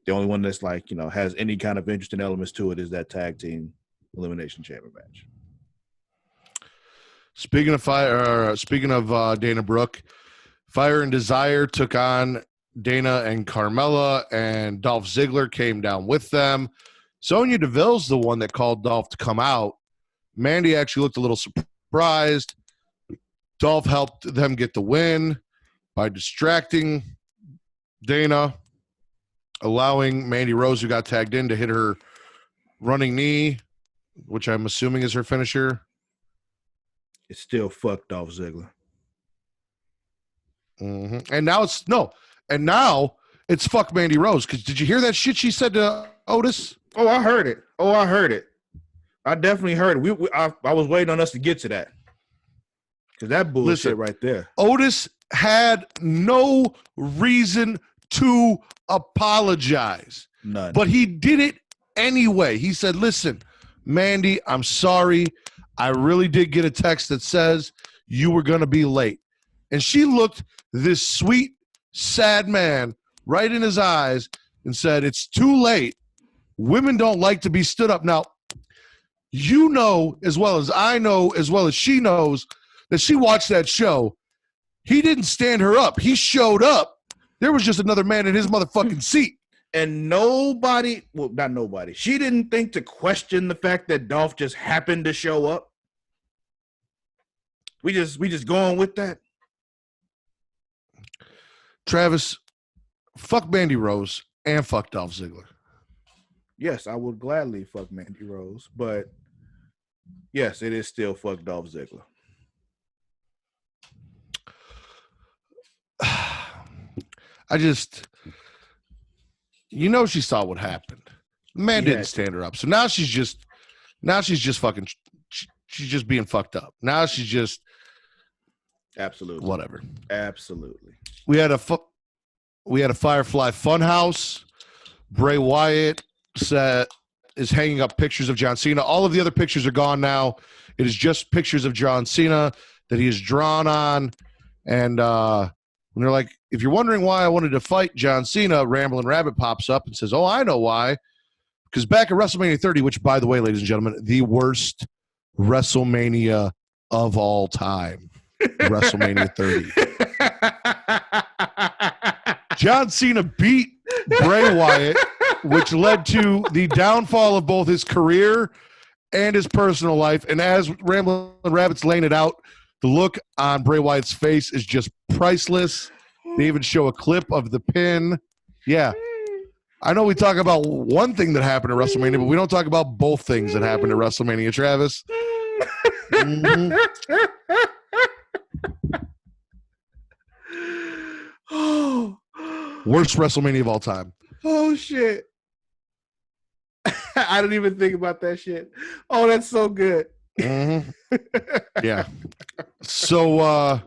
The only one that's like, has any kind of interesting elements to it is that tag team elimination chamber match. Speaking of Dana Brooke, Fire and Desire took on Dana and Carmella, and Dolph Ziggler came down with them. Sonya Deville's the one that called Dolph to come out. Mandy actually looked a little surprised. Dolph helped them get the win by distracting Dana, allowing Mandy Rose, who got tagged in, to hit her running knee which I'm assuming is her finisher. It's still fucked Dolph Ziggler. And now it's fuck Mandy Rose. Because did you hear that shit she said to Otis? Oh, I heard it. I definitely heard it. I was waiting on us to get to that. Because that bullshit right there. Otis had no reason to apologize. None. But he did it anyway. He said, listen, Mandy, I'm sorry. I really did get a text that says you were going to be late. And she looked this sweet, sad man right in his eyes and said, it's too late. Women don't like to be stood up. Now, you know as well as I know, as well as she knows, that she watched that show. He didn't stand her up. He showed up. There was just another man in his motherfucking seat. And nobody, well, not nobody, she didn't think to question the fact that Dolph just happened to show up. We just going with that. Travis, fuck Mandy Rose and fuck Dolph Ziggler. Yes, I would gladly fuck Mandy Rose, but yes, it is still fuck Dolph Ziggler. She saw what happened. Man didn't stand her up. So now she's just fucking, she's just being fucked up. Now she's just. Absolutely. Whatever. Absolutely. We had a Firefly Funhouse. Bray Wyatt is hanging up pictures of John Cena. All of the other pictures are gone now. It is just pictures of John Cena that he has drawn on. And when they're like, if you're wondering why I wanted to fight John Cena, Ramblin' Rabbit pops up and says, oh, I know why. Because back at WrestleMania 30, which, by the way, ladies and gentlemen, the worst WrestleMania of all time. WrestleMania 30. John Cena beat Bray Wyatt, which led to the downfall of both his career and his personal life. And as Ramblin' Rabbit's laying it out, the look on Bray Wyatt's face is just priceless. They even show a clip of the pin. Yeah. I know we talk about one thing that happened at WrestleMania, but we don't talk about both things that happened at WrestleMania, Travis. Mm-hmm. Worst WrestleMania of all time. Oh, shit. I didn't even think about that shit. Oh, that's so good. Mm-hmm. Yeah. So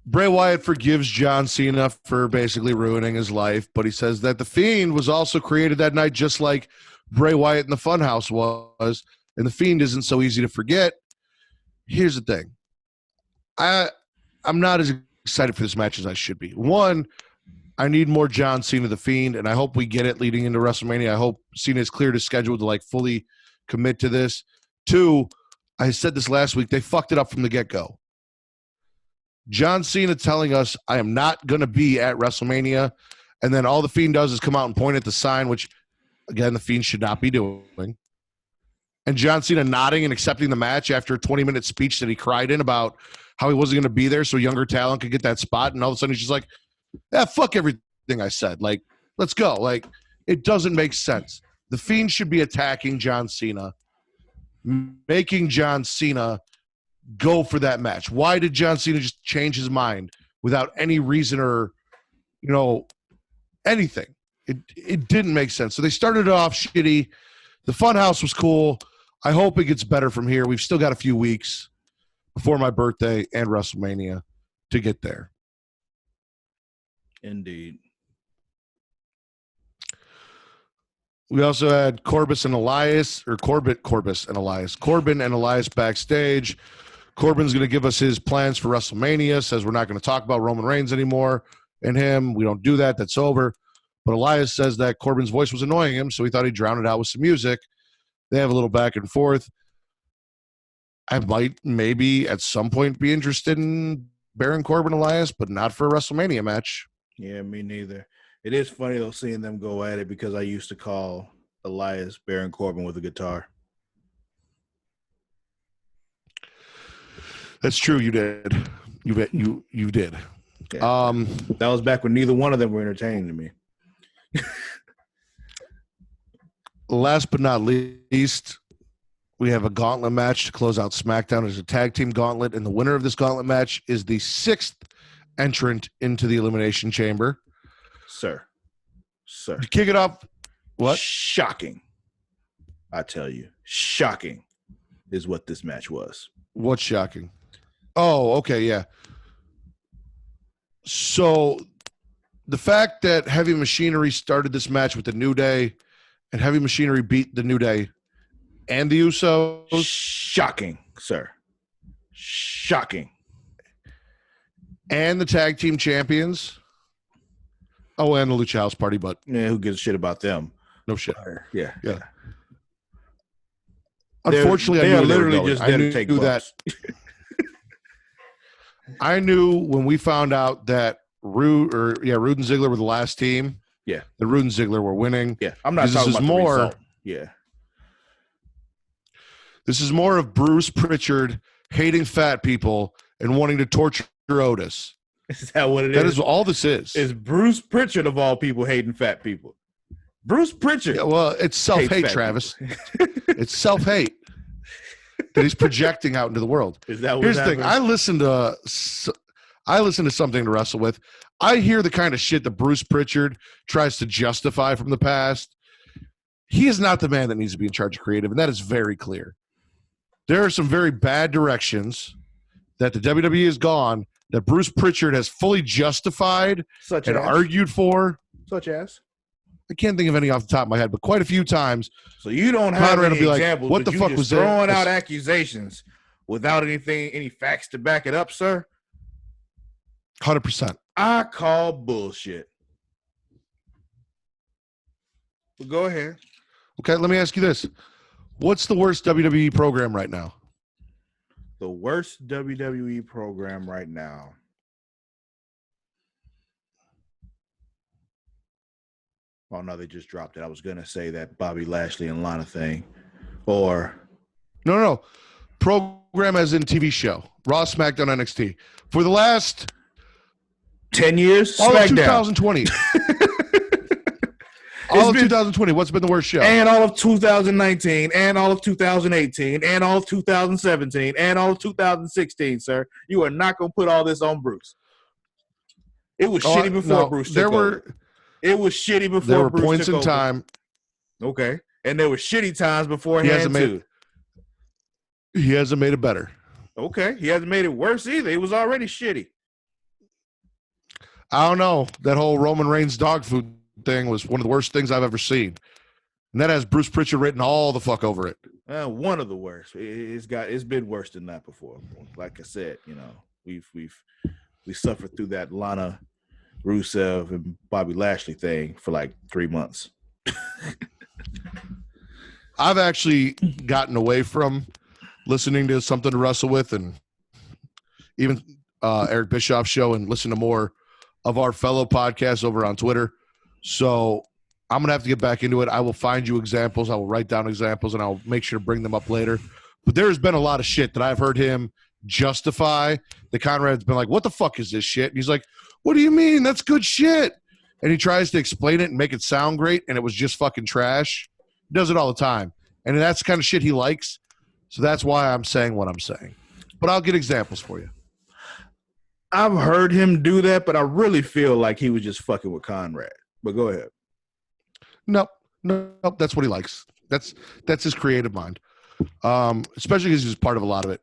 Bray Wyatt forgives John Cena for basically ruining his life, but he says that The Fiend was also created that night just like Bray Wyatt in the Funhouse was, and The Fiend isn't so easy to forget. Here's the thing. I'm not as excited for this match as I should be. One, I need more John Cena, The Fiend, and I hope we get it leading into WrestleMania. I hope Cena is cleared his schedule to like fully commit to this. Two, I said this last week, they fucked it up from the get-go. John Cena telling us I am not going to be at WrestleMania, and then all The Fiend does is come out and point at the sign, which, again, The Fiend should not be doing. And John Cena nodding and accepting the match after a 20-minute speech that he cried in about how he wasn't going to be there so younger talent could get that spot, and all of a sudden he's just like, yeah, fuck everything I said. Like, let's go. Like, it doesn't make sense. The Fiend should be attacking John Cena, making John Cena go for that match. Why did John Cena just change his mind without any reason or, anything? It didn't make sense. So they started it off shitty. The Funhouse was cool. I hope it gets better from here. We've still got a few weeks before my birthday and WrestleMania to get there. Indeed. We also had Corbin and Elias backstage. Corbin's going to give us his plans for WrestleMania, says we're not going to talk about Roman Reigns anymore and him. We don't do that. That's over. But Elias says that Corbin's voice was annoying him, so he thought he'd drown it out with some music. They have a little back and forth. I might maybe at some point be interested in Baron Corbin Elias, but not for a WrestleMania match. Yeah, me neither. It is funny, though, seeing them go at it because I used to call Elias Baron Corbin with a guitar. That's true. You did. You did. Yeah. That was back when neither one of them were entertaining to me. Last but not least, we have a gauntlet match to close out SmackDown. There's a tag team gauntlet, and the winner of this gauntlet match is the 6th entrant into the Elimination Chamber. Sir. To kick it off, what? Shocking. I tell you, shocking is what this match was. What's shocking? Oh, okay, yeah. So the fact that Heavy Machinery started this match with the New Day and Heavy Machinery beat the New Day and the Usos. Shocking, sir. Shocking. And the tag team champions. Oh, and the Lucha House Party, but yeah, who gives a shit about them? No shit. Yeah. Unfortunately, they I knew are they were literally going. just I there knew to take that. I knew when we found out that Rude and Ziggler were the last team. Yeah, the Rude and Ziggler were winning. Yeah, I'm not talking about the result. Yeah, this is more of Bruce Pritchard hating fat people and wanting to torture Otis. Is that what it is? That is all this is. It's Bruce Pritchard of all people hating fat people. Bruce Pritchard. Yeah, well, it's self-hate, Travis. It's self-hate that he's projecting out into the world. Is that what Here's the thing. I listen to something to wrestle with. I hear the kind of shit that Bruce Pritchard tries to justify from the past. He is not the man that needs to be in charge of creative, and that is very clear. There are some very bad directions that the WWE has gone that Bruce Pritchard has fully justified and argued for. Such as? I can't think of any off the top of my head, but quite a few times. So you don't have any examples. What the fuck was throwing out accusations without any facts to back it up, sir? 100%. I call bullshit. Well, go ahead. Okay, let me ask you this. What's the worst WWE program right now? The worst WWE program right now. Oh, no, they just dropped it. I was going to say that Bobby Lashley and Lana thing. Or. No. Program as in TV show. Raw, SmackDown, NXT. For the last 10 years? All SmackDown. of 2020. All of 2020. What's been the worst show? And all of 2019, and all of 2018, and all of 2017, and all of 2016, sir. You are not going to put all this on Bruce. It was shitty before Bruce took over. It was shitty before there were Bruce points took in over. time. Okay. And there were shitty times beforehand, too. He hasn't made it better. Okay. He hasn't made it worse either. It was already shitty. I don't know. That whole Roman Reigns dog food thing was one of the worst things I've ever seen. And that has Bruce Pritchard written all the fuck over it. One of the worst. It's been worse than that before. Like I said, we suffered through that Lana Rusev and Bobby Lashley thing for like 3 months. I've actually gotten away from listening to Something to Wrestle With and even Eric Bischoff's show and listen to more of our fellow podcasts over on Twitter. So I'm going to have to get back into it. I will find you examples. I will write down examples, and I'll make sure to bring them up later. But there has been a lot of shit that I've heard him justify. The Conrad's been like, what the fuck is this shit? And he's like, what do you mean? That's good shit. And he tries to explain it and make it sound great, and it was just fucking trash. He does it all the time. And that's the kind of shit he likes. So that's why I'm saying what I'm saying. But I'll get examples for you. I've heard him do that, but I really feel like he was just fucking with Conrad. But go ahead. Nope. That's what he likes. That's his creative mind. Especially because he's part of a lot of it.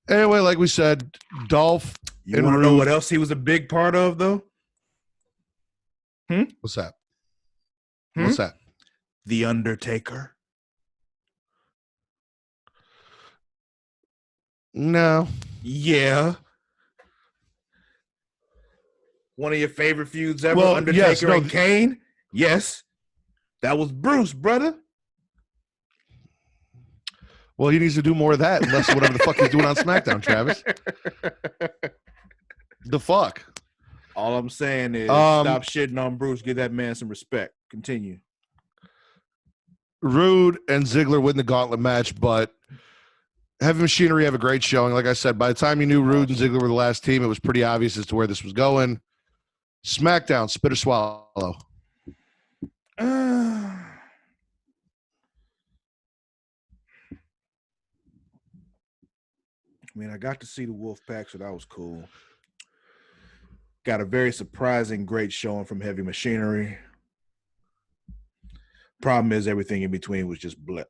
Anyway, like we said, Dolph. You want to know what else he was a big part of, though? What's that? What's that? The Undertaker. No. Yeah. One of your favorite feuds ever, Undertaker and Kane? Yes. That was Bruce, brother. Well, he needs to do more of that, unless whatever the fuck he's doing on SmackDown, Travis. The fuck? All I'm saying is stop shitting on Bruce. Give that man some respect. Continue. Rude and Ziggler win the gauntlet match, but Heavy Machinery have a great showing. Like I said, by the time you knew Rude and Ziggler were the last team, it was pretty obvious as to where this was going. SmackDown, spit or swallow. I mean, I got to see the Wolfpack, so that was cool. Got a very surprising, great showing from Heavy Machinery. Problem is, everything in between was just bleh.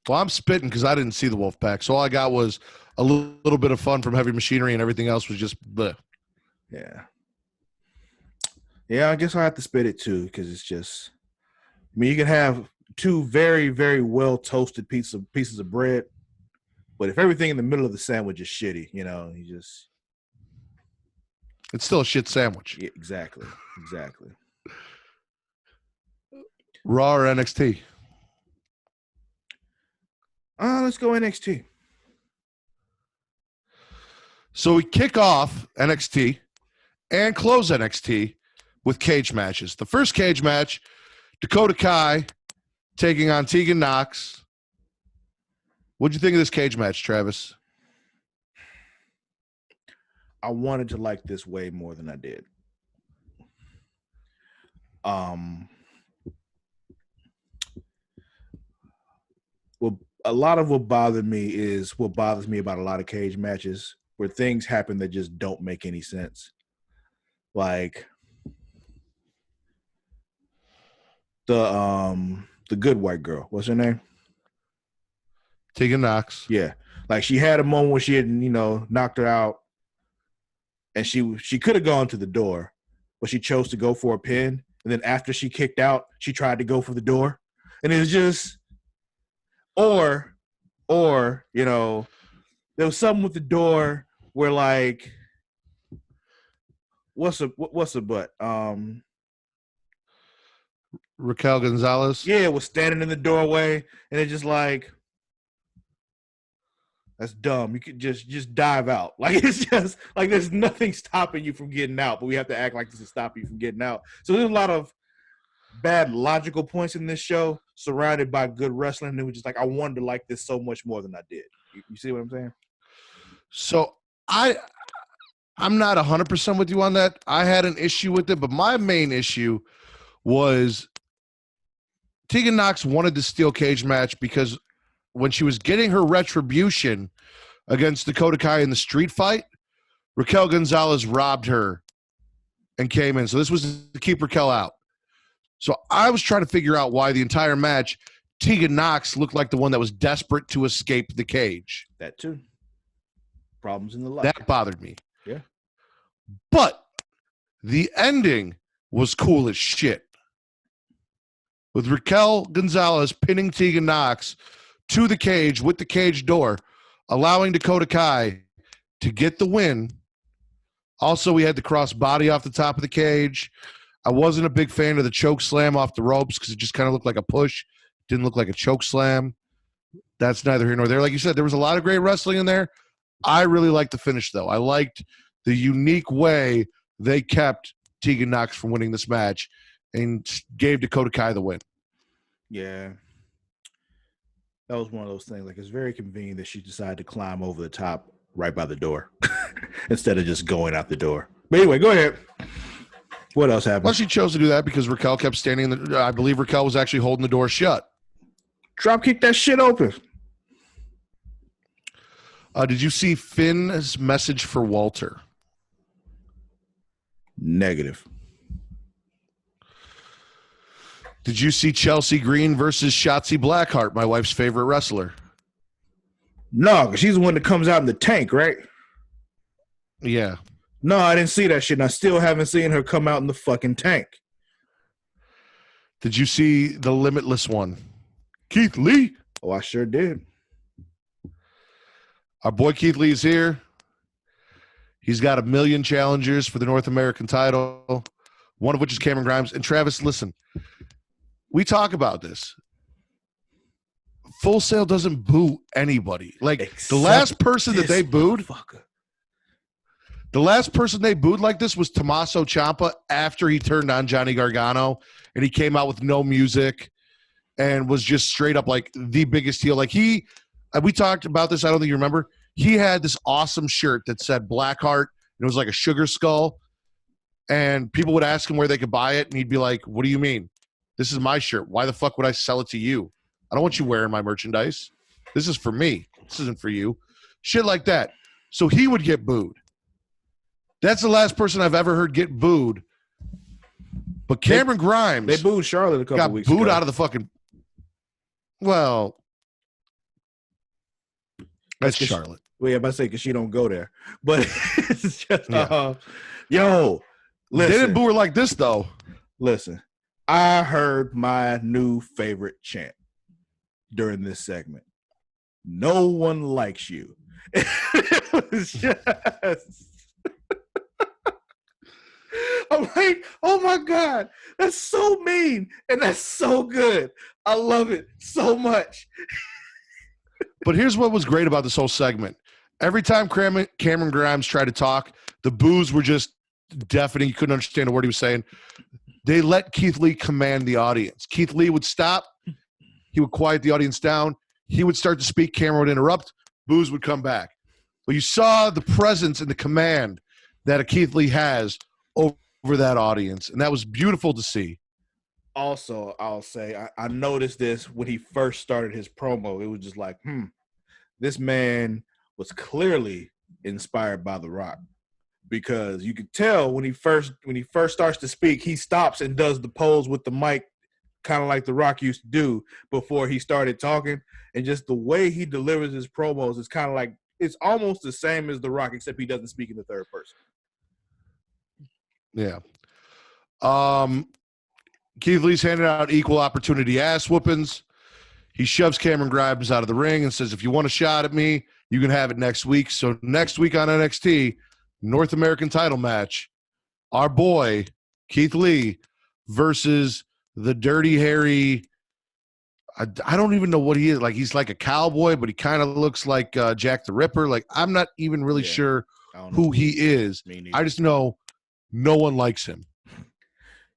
Well, I'm spitting because I didn't see the Wolfpack, so all I got was a little bit of fun from Heavy Machinery, and everything else was just bleh. Yeah, I guess I have to spit it too, because it's just. I mean, you can have two very, very well toasted pieces of bread, but if everything in the middle of the sandwich is shitty, you just. It's still a shit sandwich. Yeah, exactly. Raw or NXT? Let's go NXT. So we kick off NXT and close NXT with cage matches. The first cage match, Dakota Kai taking on Tegan Knox. What'd you think of this cage match, Travis? I wanted to like this way more than I did. Well, a lot of what bothers me about a lot of cage matches, where things happen that just don't make any sense. Like the good white girl. What's her name? Tegan Knox. Yeah. Like she had a moment where she had, knocked her out, and she could have gone to the door, but she chose to go for a pin. And then after she kicked out, she tried to go for the door. And it was just or there was something with the door where like what's a butt? Raquel Gonzalez. Yeah, was standing in the doorway, and it's just like, that's dumb. You could just dive out. Like, it's just like there's nothing stopping you from getting out, but we have to act like this is stopping you from getting out. So there's a lot of bad logical points in this show surrounded by good wrestling. And it was just like, I wanted to like this so much more than I did. You see what I'm saying? So I'm not 100% with you on that. I had an issue with it, but my main issue was Tegan Knox wanted the steel cage match because when she was getting her retribution against Dakota Kai in the street fight, Raquel Gonzalez robbed her and came in. So this was to keep Raquel out. So I was trying to figure out why the entire match, Tegan Knox looked like the one that was desperate to escape the cage. That too. Problems in the life. That bothered me. Yeah. But the ending was cool as shit. With Raquel Gonzalez pinning Tegan Knox to the cage with the cage door, allowing Dakota Kai to get the win. Also, we had the cross body off the top of the cage. I wasn't a big fan of the choke slam off the ropes because it just kind of looked like a push. Didn't look like a choke slam. That's neither here nor there. Like you said, there was a lot of great wrestling in there. I really liked the finish, though. I liked the unique way they kept Tegan Knox from winning this match and gave Dakota Kai the win. Yeah. That was one of those things. Like, it's very convenient that she decided to climb over the top right by the door instead of just going out the door. But anyway, go ahead. What else happened? Well, she chose to do that because Raquel kept standing. I believe Raquel was actually holding the door shut. Drop kick that shit open. Did you see Finn's message for Walter? Negative. Did you see Chelsea Green versus Shotzi Blackheart, my wife's favorite wrestler? No, because she's the one that comes out in the tank, right? Yeah. No, I didn't see that shit, and I still haven't seen her come out in the fucking tank. Did you see the Limitless one? Keith Lee? Oh, I sure did. Our boy Keith Lee is here. He's got 1 million challengers for the North American title, one of which is Cameron Grimes. And Travis, listen, we talk about this. Full Sail doesn't boo anybody. Like, Except the last person that they booed, motherfucker. the last person they booed like this was Tommaso Ciampa after he turned on Johnny Gargano and he came out with no music and was just straight up like the biggest heel. Like, we talked about this, I don't think you remember. He had this awesome shirt that said Blackheart, and it was like a sugar skull. And people would ask him where they could buy it, and he'd be like, "What do you mean? This is my shirt. Why the fuck would I sell it to you? I don't want you wearing my merchandise." This is for me. This isn't for you. Shit like that. So he would get booed. That's the last person I've ever heard get booed. But Cameron Grimes They booed Charlotte a couple got weeks booed ago. out of the fucking. Well, that's Charlotte. Well, yeah, I say because she don't go there. But it's just, Yeah. yo, listen. They didn't boo her like this, though. Listen, I heard my new favorite chant during this segment. No one likes you. It was just. I'm like, oh my God, that's so mean and that's so good. I love it so much. But here's what was great about this whole segment. Every time Cameron Grimes tried to talk, the boos were just deafening. You couldn't understand a word he was saying. They let Keith Lee command the audience. Keith Lee would stop. He would quiet the audience down. He would start to speak. Cameron would interrupt. Boos would come back. But you saw the presence and the command that a Keith Lee has over that audience, and that was beautiful to see. Also, I'll say I noticed this when he first started his promo. It was just like, this man was clearly inspired by The Rock, because you could tell when he first starts to speak, he stops and does the pose with the mic, kind of like The Rock used to do before he started talking, and just the way he delivers his promos is kind of like it's almost the same as The Rock, except he doesn't speak in the third person. Yeah. Keith Lee's handing out equal opportunity ass whoopings. He shoves Cameron Grimes out of the ring and says, if you want a shot at me, you can have it next week. So next week on NXT, North American title match, our boy, Keith Lee, versus the Dirty Harry. I don't even know what he is. Like, he's like a cowboy, but he kind of looks like Jack the Ripper. Like, I'm not even really sure who he is. I just know no one likes him.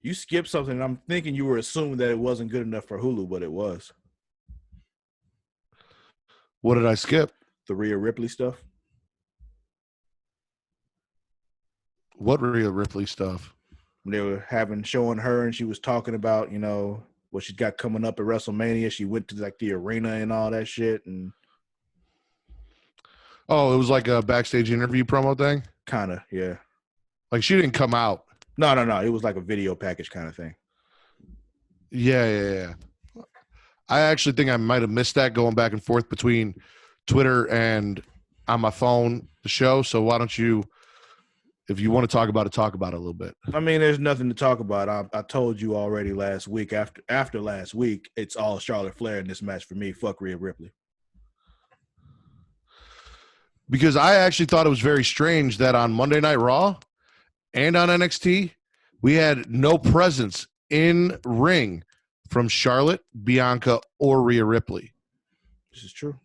You skipped something, and I'm thinking you were assuming that it wasn't good enough for Hulu, but it was. What did I skip? The Rhea Ripley stuff. What Rhea Ripley stuff? They were showing her, and she was talking about, what she's got coming up at WrestleMania. She went to like the arena and all that shit, and it was like a backstage interview promo thing. Kind of, yeah. Like, she didn't come out. No. It was like a video package kind of thing. Yeah. I actually think I might have missed that going back and forth between Twitter and on my phone, the show. So why don't you, if you want to talk about it a little bit. I mean, there's nothing to talk about. I told you already last week. After last week, it's all Charlotte Flair in this match for me. Fuck Rhea Ripley. Because I actually thought it was very strange that on Monday Night Raw and on NXT, we had no presence in ring from Charlotte, Bianca, or Rhea Ripley. This is true.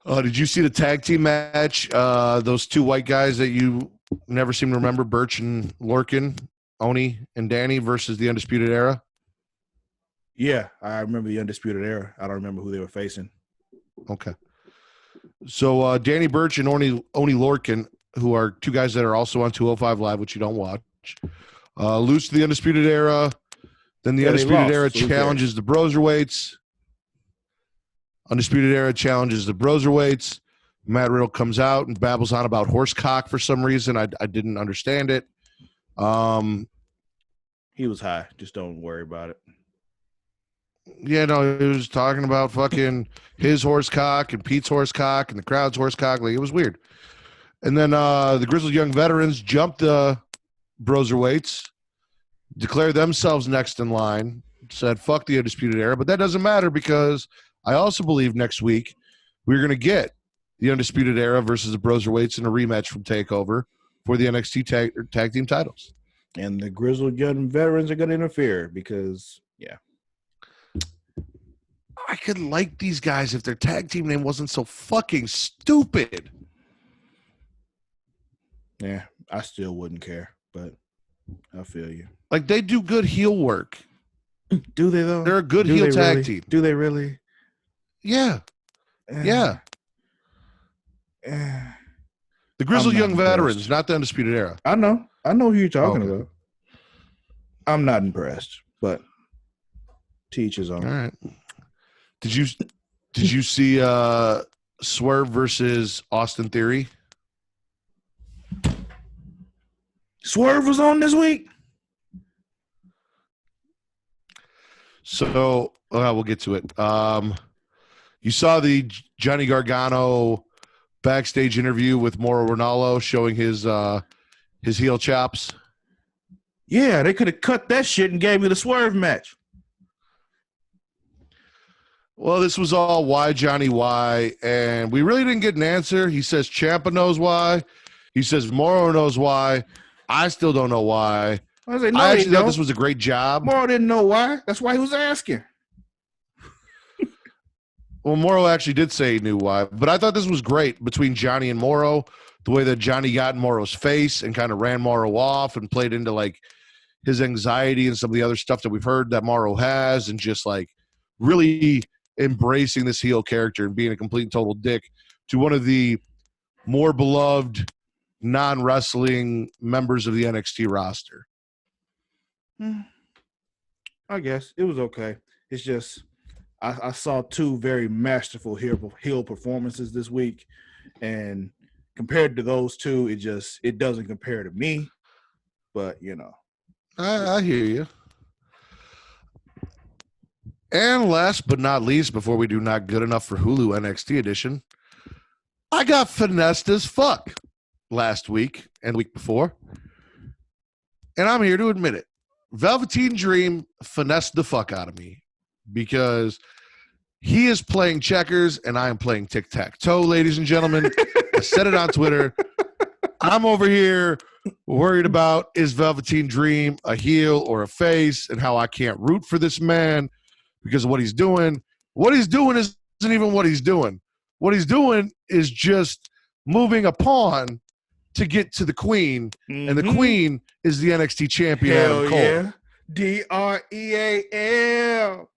Did you see the tag team match? Those two white guys that you never seem to remember, Birch and Lorcan, Oni and Danny versus the Undisputed Era? Yeah, I remember the Undisputed Era. I don't remember who they were facing. Okay. So Danny Birch and Oni Lorcan, who are two guys that are also on 205 Live, which you don't watch, lose to the Undisputed Era. Then the Undisputed Era challenges the Broserweights. Undisputed Era challenges the Broserweights. Matt Riddle comes out and babbles on about horsecock for some reason. I didn't understand it. He was high. Just don't worry about it. Yeah, no, he was talking about fucking his horsecock and Pete's horsecock and the crowd's horsecock. Like, it was weird. And then the Grizzled Young Veterans jumped the Broserweights, declared themselves next in line, said, fuck the Undisputed Era. But that doesn't matter because I also believe next week we're going to get the Undisputed Era versus the Broserweights in a rematch from TakeOver for the NXT tag team titles. And the Grizzled Young Veterans are going to interfere because, yeah. I could like these guys if their tag team name wasn't so fucking stupid. Yeah, I still wouldn't care, but I feel you. Like, they do good heel work. Do they, though? They're a good heel tag team. Do they really? Yeah. Yeah. The Grizzled Young Veterans, not the Undisputed Era. I know who you're talking about. I'm not impressed, but Teach his All own. right. Did you see Swerve versus Austin Theory? Swerve was on this week. So we'll get to it. You saw the Johnny Gargano backstage interview with Mauro Ranallo showing his heel chops. Yeah, they could have cut that shit and gave me the Swerve match. Well, this was all why, Johnny, why? And we really didn't get an answer. He says Ciampa knows why. He says Mauro knows why. I still don't know why. I actually thought this was a great job. Mauro didn't know why. That's why he was asking. Well, Mauro actually did say he knew why. But I thought this was great between Johnny and Mauro, the way that Johnny got in Mauro's face and kind of ran Mauro off and played into like his anxiety and some of the other stuff that we've heard that Mauro has, and just like really embracing this heel character and being a complete and total dick to one of the more beloved non-wrestling members of the NXT roster. I guess it was okay. It's just I saw two very masterful heel performances this week, and compared to those two, it doesn't compare to me. But you know, I hear you. And last but not least, before we do Not Good Enough for Hulu NXT edition, I got finessed as fuck last week and the week before. And I'm here to admit it. Velveteen Dream finessed the fuck out of me because he is playing checkers and I am playing tic-tac-toe, ladies and gentlemen. I said it on Twitter. I'm over here worried about, is Velveteen Dream a heel or a face, and how I can't root for this man because of what he's doing. What he's doing isn't even what he's doing. What he's doing is just moving a pawn to get to the queen, and the queen is the NXT champion, Adam Cole. Yeah. DREAL.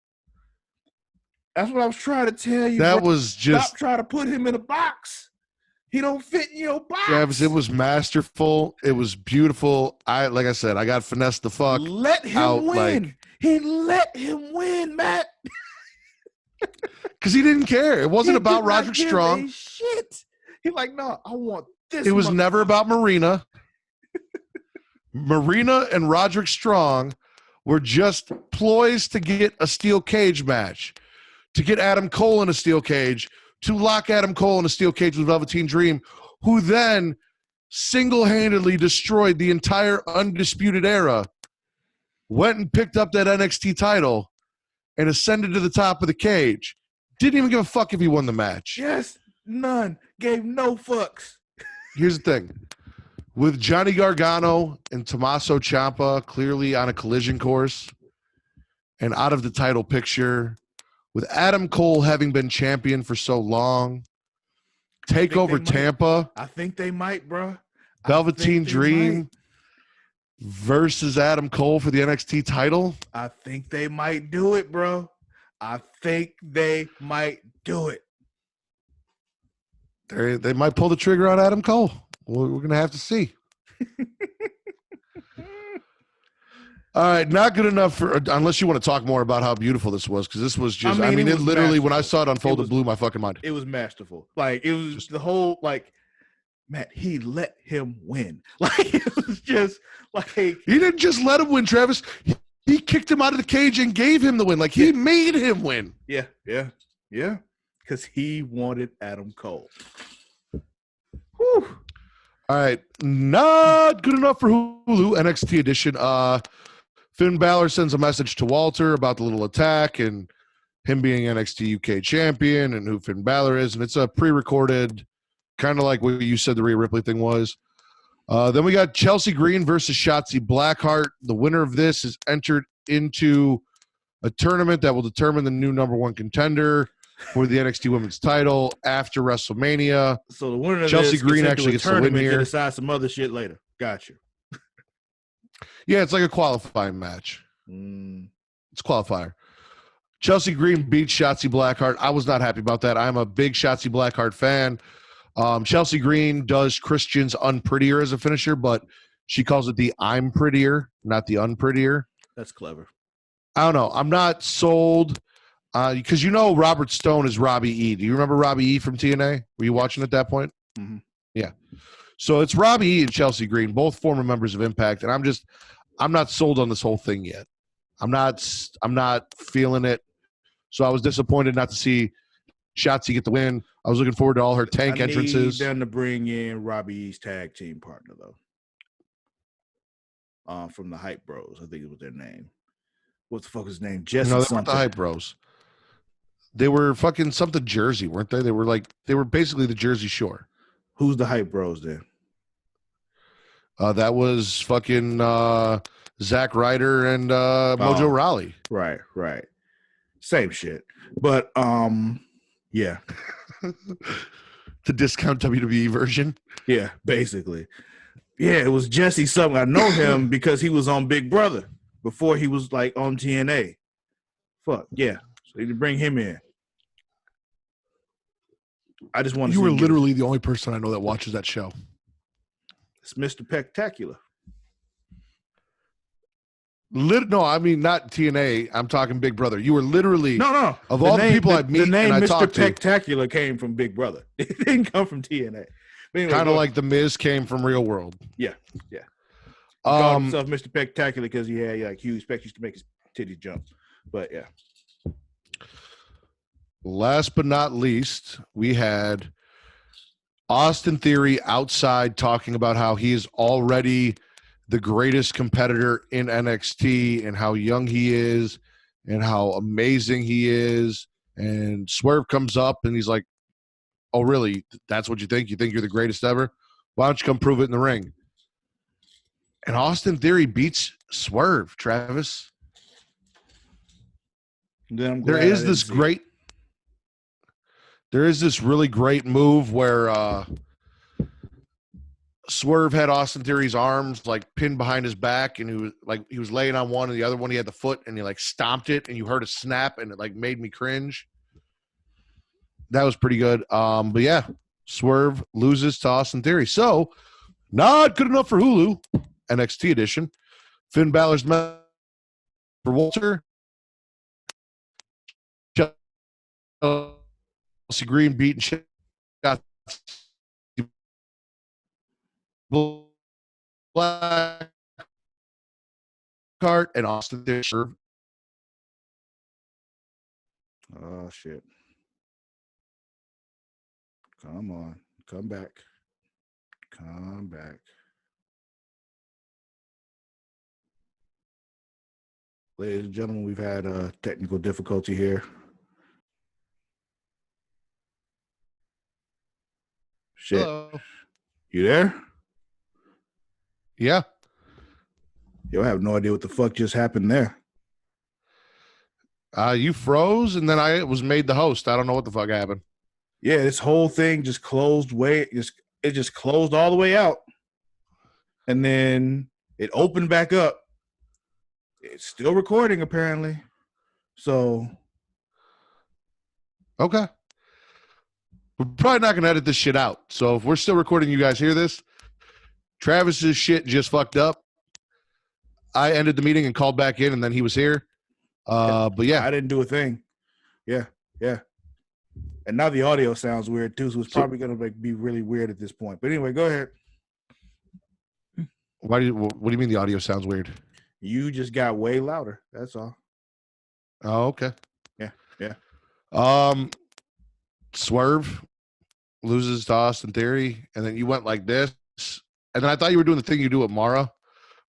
That's what I was trying to tell you. That bro. was just... Stop trying to put him in a box. He don't fit in your box. Travis, it was masterful. It was beautiful. Like I said, I got finessed the fuck. Let him out, win. like... He let him win, Matt. Because he didn't care. It wasn't about Roderick Strong. Shit. He's like, no, I want this. It was never about Marina. Marina and Roderick Strong were just ploys to get a steel cage match, to get Adam Cole in a steel cage, to lock Adam Cole in a steel cage with Velveteen Dream, who then single-handedly destroyed the entire Undisputed Era, went and picked up that NXT title, and ascended to the top of the cage. Didn't even give a fuck if he won the match. Yes, none. Gave no fucks. Here's the thing. With Johnny Gargano and Tommaso Ciampa clearly on a collision course and out of the title picture, with Adam Cole having been champion for so long, take over Tampa. I think they might, bro. Velveteen Dream versus Adam Cole for the NXT title. I think they might do it, bro. I think they might do it. They might pull the trigger on Adam Cole. We're going to have to see. All right, not good enough for, unless you want to talk more about how beautiful this was, because this was just, I mean it literally, masterful. When I saw it unfold, it blew my fucking mind. It was masterful. Like, it was just the whole, like, Matt, he let him win. Like, it was just, like. He didn't just let him win, Travis. He kicked him out of the cage and gave him the win. Like, he made him win. Yeah. Because he wanted Adam Cole. Whew. All right, not good enough for Hulu NXT edition. Finn Balor sends a message to Walter about the little attack and him being NXT UK champion and who Finn Balor is, and it's a pre-recorded, kind of like what you said the Rhea Ripley thing was. Then we got Chelsea Green versus Shotzi Blackheart. The winner of this is entered into a tournament that will determine the new number one contender for the NXT Women's title after WrestleMania. So the winner of Chelsea this Green actually gets the win here. To decide some other shit later. Gotcha. Yeah, it's like a qualifying match. It's qualifier. Chelsea Green beat Shotzi Blackheart. I was not happy about that. I'm a big Shotzi Blackheart fan. Chelsea Green does Christian's Unprettier as a finisher, but she calls it the I'm Prettier, not the Unprettier. That's clever. I don't know. I'm not sold because Robert Stone is Robbie E. Do you remember Robbie E. from TNA? Were you watching at that point? Mhm. Yeah. So it's Robbie E. and Chelsea Green, both former members of Impact, and I'm not sold on this whole thing yet. I'm not feeling it. So I was disappointed not to see Shotzi get the win. I was looking forward to all her tank entrances. I need them to bring in Robbie E's tag team partner though. From the Hype Bros, I think it was their name. What the fuck is his name? Jesse No, they something. weren't the Hype Bros. They were fucking something Jersey, weren't they? They were basically the Jersey Shore. Who's the Hype Bros then? That was fucking Zack Ryder and Mojo Rawley. Right. Same shit. But yeah. The discount WWE version. Yeah, basically. Yeah, it was Jesse something. I know him because he was on Big Brother before he was like on TNA. Fuck, yeah. So you need to bring him in. I just want to. You were literally the only person I know that watches that show. It's Mr. Spectacular. No, I mean not TNA. I'm talking Big Brother. You were literally no. Of all the people I meet, the name and I Mr. talk to, Spectacular came from Big Brother. It didn't come from TNA. Anyway, kind of like the Miz came from Real World. Yeah. He called himself Mr. Spectacular because he had like huge specs used to make his titties jump. But yeah. Last but not least, we had Austin Theory outside talking about how he is already the greatest competitor in NXT and how young he is and how amazing he is. And Swerve comes up and he's like, "Oh, really? That's what you think? You think you're the greatest ever? Why don't you come prove it in the ring?" And Austin Theory beats Swerve, Travis. There is this really great move where Swerve had Austin Theory's arms like pinned behind his back, and he was laying on one, and the other one he had the foot, and he like stomped it, and you heard a snap, and it like made me cringe. That was pretty good. But yeah, Swerve loses to Austin Theory. So not good enough for Hulu, NXT edition. Finn Balor's match for Walter. Chelsea Green beating Shotzi Blackheart and Austin Theory. Oh shit. Come on. Come back. Ladies and gentlemen, we've had a technical difficulty here. Shit. Hello. You there? Yeah. Yo, I have no idea what the fuck just happened there. You froze, and then I was made the host. I don't know what the fuck happened. Yeah, this whole thing just closed it just closed all the way out. And then it opened back up. It's still recording, apparently. So. Okay. We're probably not going to edit this shit out. So if we're still recording, you guys hear this. Travis's shit just fucked up. I ended the meeting and called back in, and then he was here. But yeah. I didn't do a thing. Yeah. And now the audio sounds weird, too, so it's probably going to be really weird at this point. But anyway, go ahead. What do you mean the audio sounds weird? You just got way louder. That's all. Oh, okay. Yeah. Swerve loses to Austin Theory, and then you went like this. And then I thought you were doing the thing you do at Mara,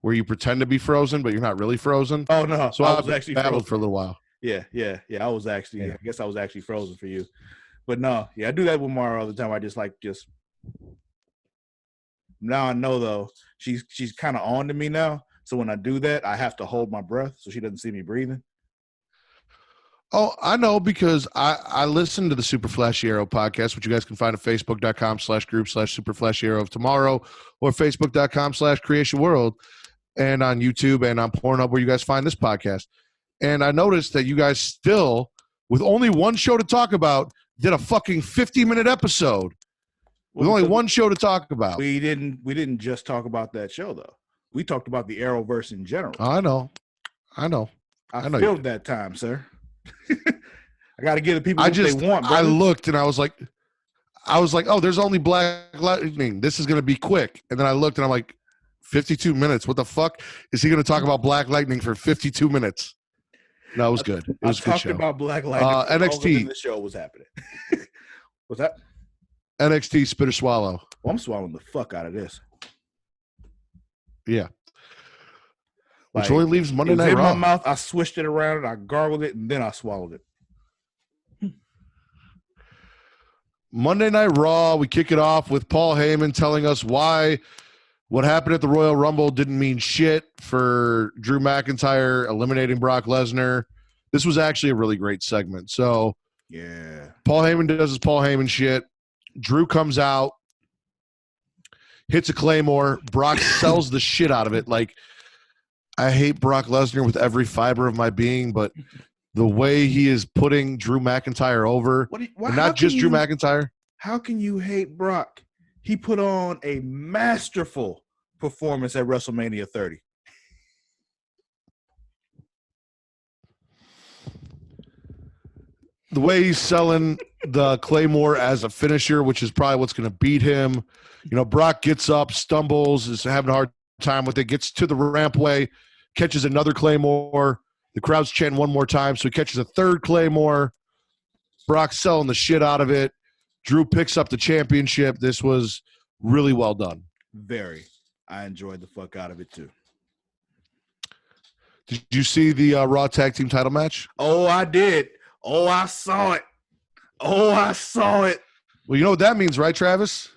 where you pretend to be frozen, but you're not really frozen. Oh, no. So I was actually babbled for a little while. Yeah. I was actually, I guess I was actually frozen for you. But no, I do that with Mara all the time. I just now I know though, she's kind of on to me now. So when I do that, I have to hold my breath so she doesn't see me breathing. Oh, I know because I listen to the Super Flashy Arrow podcast, which you guys can find at facebook.com/group/Super Flashy Arrow of Tomorrow or facebook.com/Creation World and on YouTube and on Pornhub where you guys find this podcast. And I noticed that you guys still, with only one show to talk about, did a fucking 50-minute episode with only one show to talk about. We didn't just talk about that show though. We talked about the Arrowverse in general. I know. I know you filled that time, sir. I got to give the people I what they want, I brother. looked and I was like, oh, there's only Black Lightning. This is going to be quick. And then I looked and I'm like, 52 minutes. What the fuck is he going to talk about Black Lightning for 52 minutes? No, it was good. It was a good talked show. about Black Lightning for longer than NXT, the show was happening. What's that? NXT, spit or swallow. Well, I'm swallowing the fuck out of this. Yeah. Which Like, only leaves Monday it was Night in Raw. my mouth. I swished it around and I gargled it and then I swallowed it. Monday Night Raw, we kick it off with Paul Heyman telling us why what happened at the Royal Rumble didn't mean shit for Drew McIntyre eliminating Brock Lesnar. This was actually a really great segment. So, yeah, Paul Heyman does his Paul Heyman shit. Drew comes out, hits a Claymore. Brock sells the shit out of it. Like, I hate Brock Lesnar with every fiber of my being, but the way he is putting Drew McIntyre over, and not just Drew McIntyre. How can you hate Brock? He put on a masterful performance at WrestleMania 30. The way he's selling the Claymore as a finisher, which is probably what's going to beat him. You know, Brock gets up, stumbles, is having a hard time with it, gets to the rampway, catches another Claymore. The crowd's chanting one more time, so he catches a third Claymore. Brock's selling the shit out of it. Drew picks up the championship. This was really well done. Very. I enjoyed the fuck out of it, too. Did you see the Raw Tag Team title match? Oh, I did. Oh, I saw it. Oh, I saw it. Well, you know what that means, right, Travis?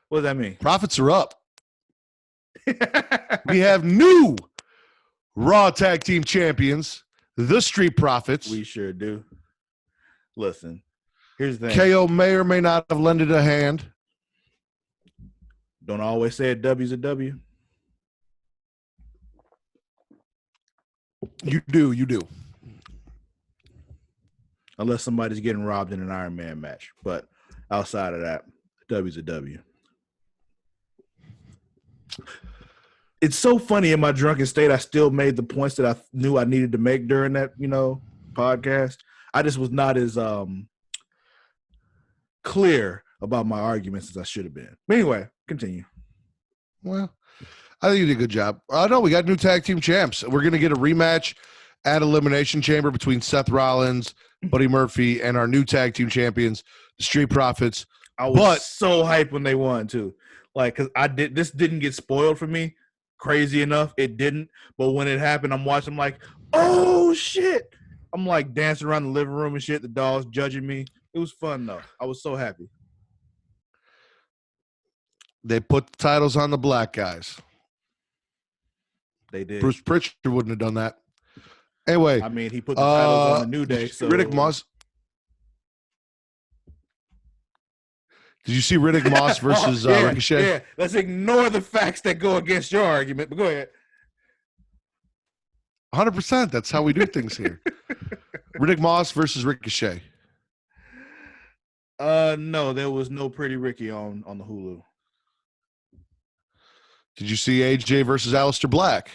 What does that mean? Profits are up. We have new Raw Tag Team Champions, the Street Profits. We sure do. Listen, here's the thing. KO may or may not have lended a hand. Don't always say a W's a W. You do. Unless somebody's getting robbed in an Iron Man match. But outside of that, W's a W. It's so funny in my drunken state, I still made the points that I knew I needed to make during that, podcast. I just was not as clear about my arguments as I should have been. But anyway, continue. Well, I think you did a good job. No, we got new tag team champs. We're going to get a rematch at Elimination Chamber between Seth Rollins, Buddy Murphy, and our new tag team champions, the Street Profits. I was so hyped when they won too. Like, cause this didn't get spoiled for me. Crazy enough, it didn't. But when it happened, I'm watching. I'm like, oh shit! I'm like dancing around the living room and shit. The dogs judging me. It was fun though. I was so happy. They put the titles on the black guys. They did. Bruce Pritchard wouldn't have done that. Anyway, I mean, he put the titles on the New Day. So Riddick Moss. Did you see Riddick Moss versus Ricochet? Yeah, let's ignore the facts that go against your argument. But go ahead. 100%. That's how we do things here. Riddick Moss versus Ricochet. No, there was no Pretty Ricky on the Hulu. Did you see AJ versus Aleister Black?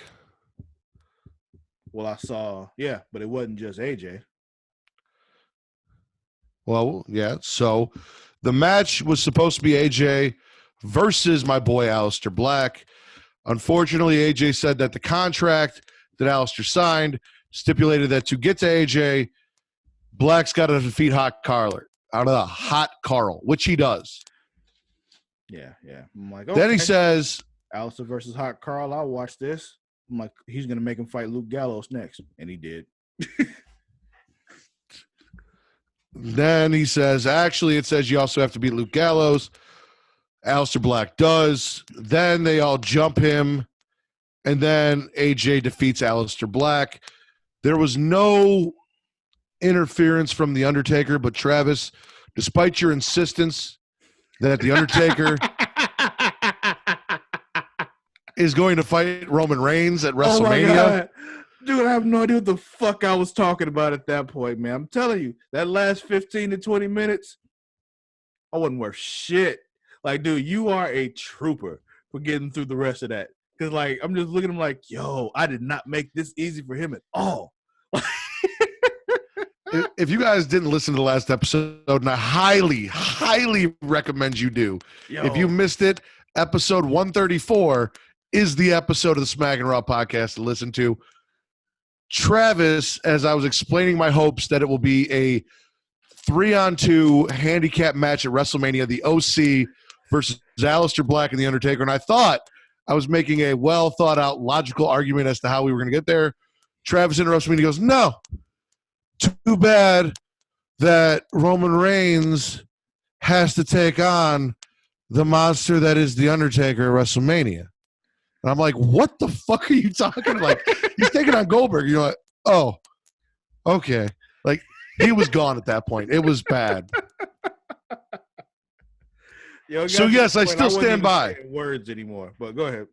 Well, I saw, yeah, but it wasn't just AJ. Well, yeah. So the match was supposed to be AJ versus my boy Aleister Black. Unfortunately, AJ said that the contract that Aleister signed stipulated that to get to AJ, Black's got to defeat Hot Carl, which he does. Yeah. I'm like, okay. Then he says, Aleister versus Hot Carl, I'll watch this. I'm like, he's going to make him fight Luke Gallows next. And he did. Then he says, actually, it says you also have to beat Luke Gallows. Aleister Black does. Then they all jump him. And then AJ defeats Aleister Black. There was no interference from The Undertaker, but Travis, despite your insistence that The Undertaker is going to fight Roman Reigns at WrestleMania. Oh my God. Dude, I have no idea what the fuck I was talking about at that point, man. I'm telling you, that last 15 to 20 minutes, I wasn't worth shit. Like, dude, you are a trooper for getting through the rest of that. Because, like, I'm just looking at him like, yo, I did not make this easy for him at all. if you guys didn't listen to the last episode, and I highly, highly recommend you do. Yo. If you missed it, episode 134 is the episode of the Smackin' Raw podcast to listen to. Travis, as I was explaining my hopes that it will be a 3-on-2 handicap match at WrestleMania, the OC versus Aleister Black and The Undertaker, and I thought I was making a well thought out logical argument as to how we were going to get there. Travis interrupts me and he goes, no, too bad that Roman Reigns has to take on the monster that is The Undertaker at WrestleMania. And I'm like, what the fuck are you talking? Like, he's taking on Goldberg. You're like, oh, okay. Like, he was gone at that point. It was bad. Yo, So, yes, I still stand by. Words anymore, but go ahead.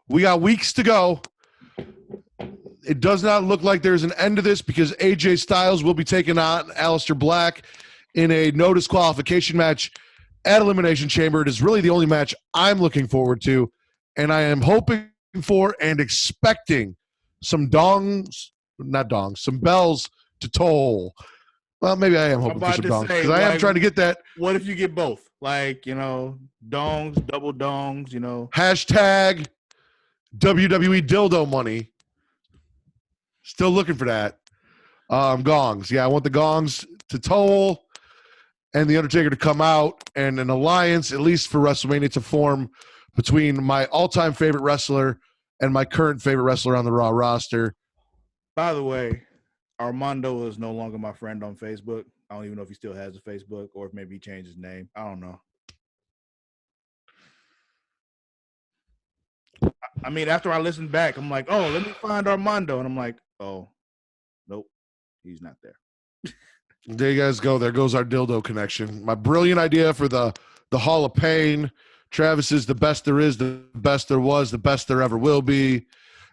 We got weeks to go. It does not look like there's an end to this because AJ Styles will be taking on Aleister Black in a no disqualification match at Elimination Chamber. It is really the only match I'm looking forward to, and I am hoping for and expecting some some bells to toll. Well, maybe I am hoping for some dongs because I am trying to get that. What if you get both? Like, dongs, double dongs, Hashtag WWE dildo money. Still looking for that. Gongs. Yeah, I want the gongs to toll and The Undertaker to come out and an alliance, at least for WrestleMania, to form between my all-time favorite wrestler and my current favorite wrestler on the Raw roster. By the way, Armando is no longer my friend on Facebook. I don't even know if he still has a Facebook or if maybe he changed his name. I don't know. I mean, after I listened back, I'm like, oh, let me find Armando. And I'm like, oh, nope, he's not there. There you guys go. There goes our dildo connection. My brilliant idea for the Hall of Pain. Travis is the best there is, the best there was, the best there ever will be.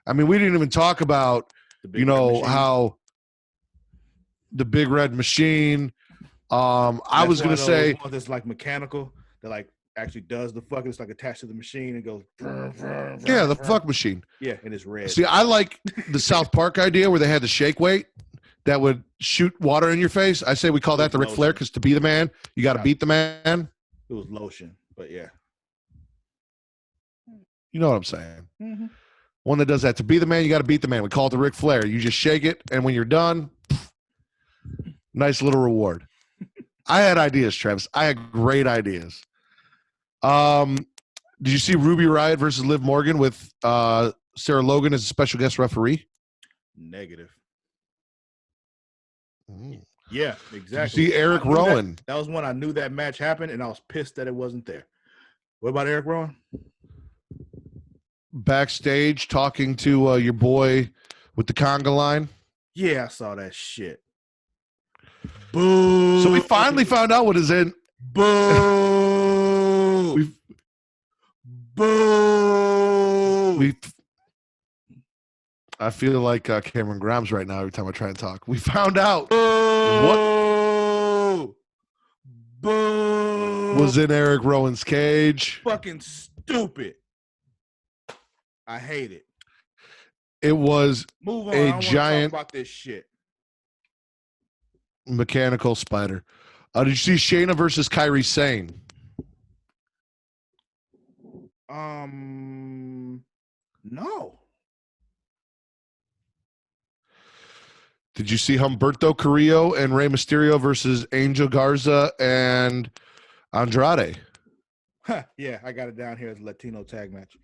I mean, we didn't even talk about, how the Big Red Machine. I was going to say. This like mechanical that like actually does the fuck. It's like attached to the machine and goes. Yeah, the fuck machine. Yeah, and it's red. See, I like the South Park idea where they had the shake weight that would shoot water in your face. I say we call that the Ric Flair because to be the man, you got to beat the man. It was lotion, but yeah. You know what I'm saying. Mm-hmm. One that does that. To be the man, you got to beat the man. We call it the Ric Flair. You just shake it, and when you're done, nice little reward. I had ideas, Travis. I had great ideas. Did you see Ruby Riott versus Liv Morgan with Sarah Logan as a special guest referee? Negative. Mm. Yeah, exactly. Did you see Eric Rowan? That was when I knew that match happened, and I was pissed that it wasn't there. What about Eric Rowan? Backstage talking to your boy with the conga line. Yeah, I saw that shit. Boo. So we finally found out what is in. Boo. Boo. I feel like Cameron Grimes right now every time I try and talk. We found out what was in Eric Rowan's cage. Fucking stupid. I hate it. It was Move on. a I giant talk about this shit. Mechanical spider. Did you see Shayna versus Kairi Sane? No. Did you see Humberto Carrillo and Rey Mysterio versus Angel Garza and Andrade? Yeah, I got it down here as a Latino tag match.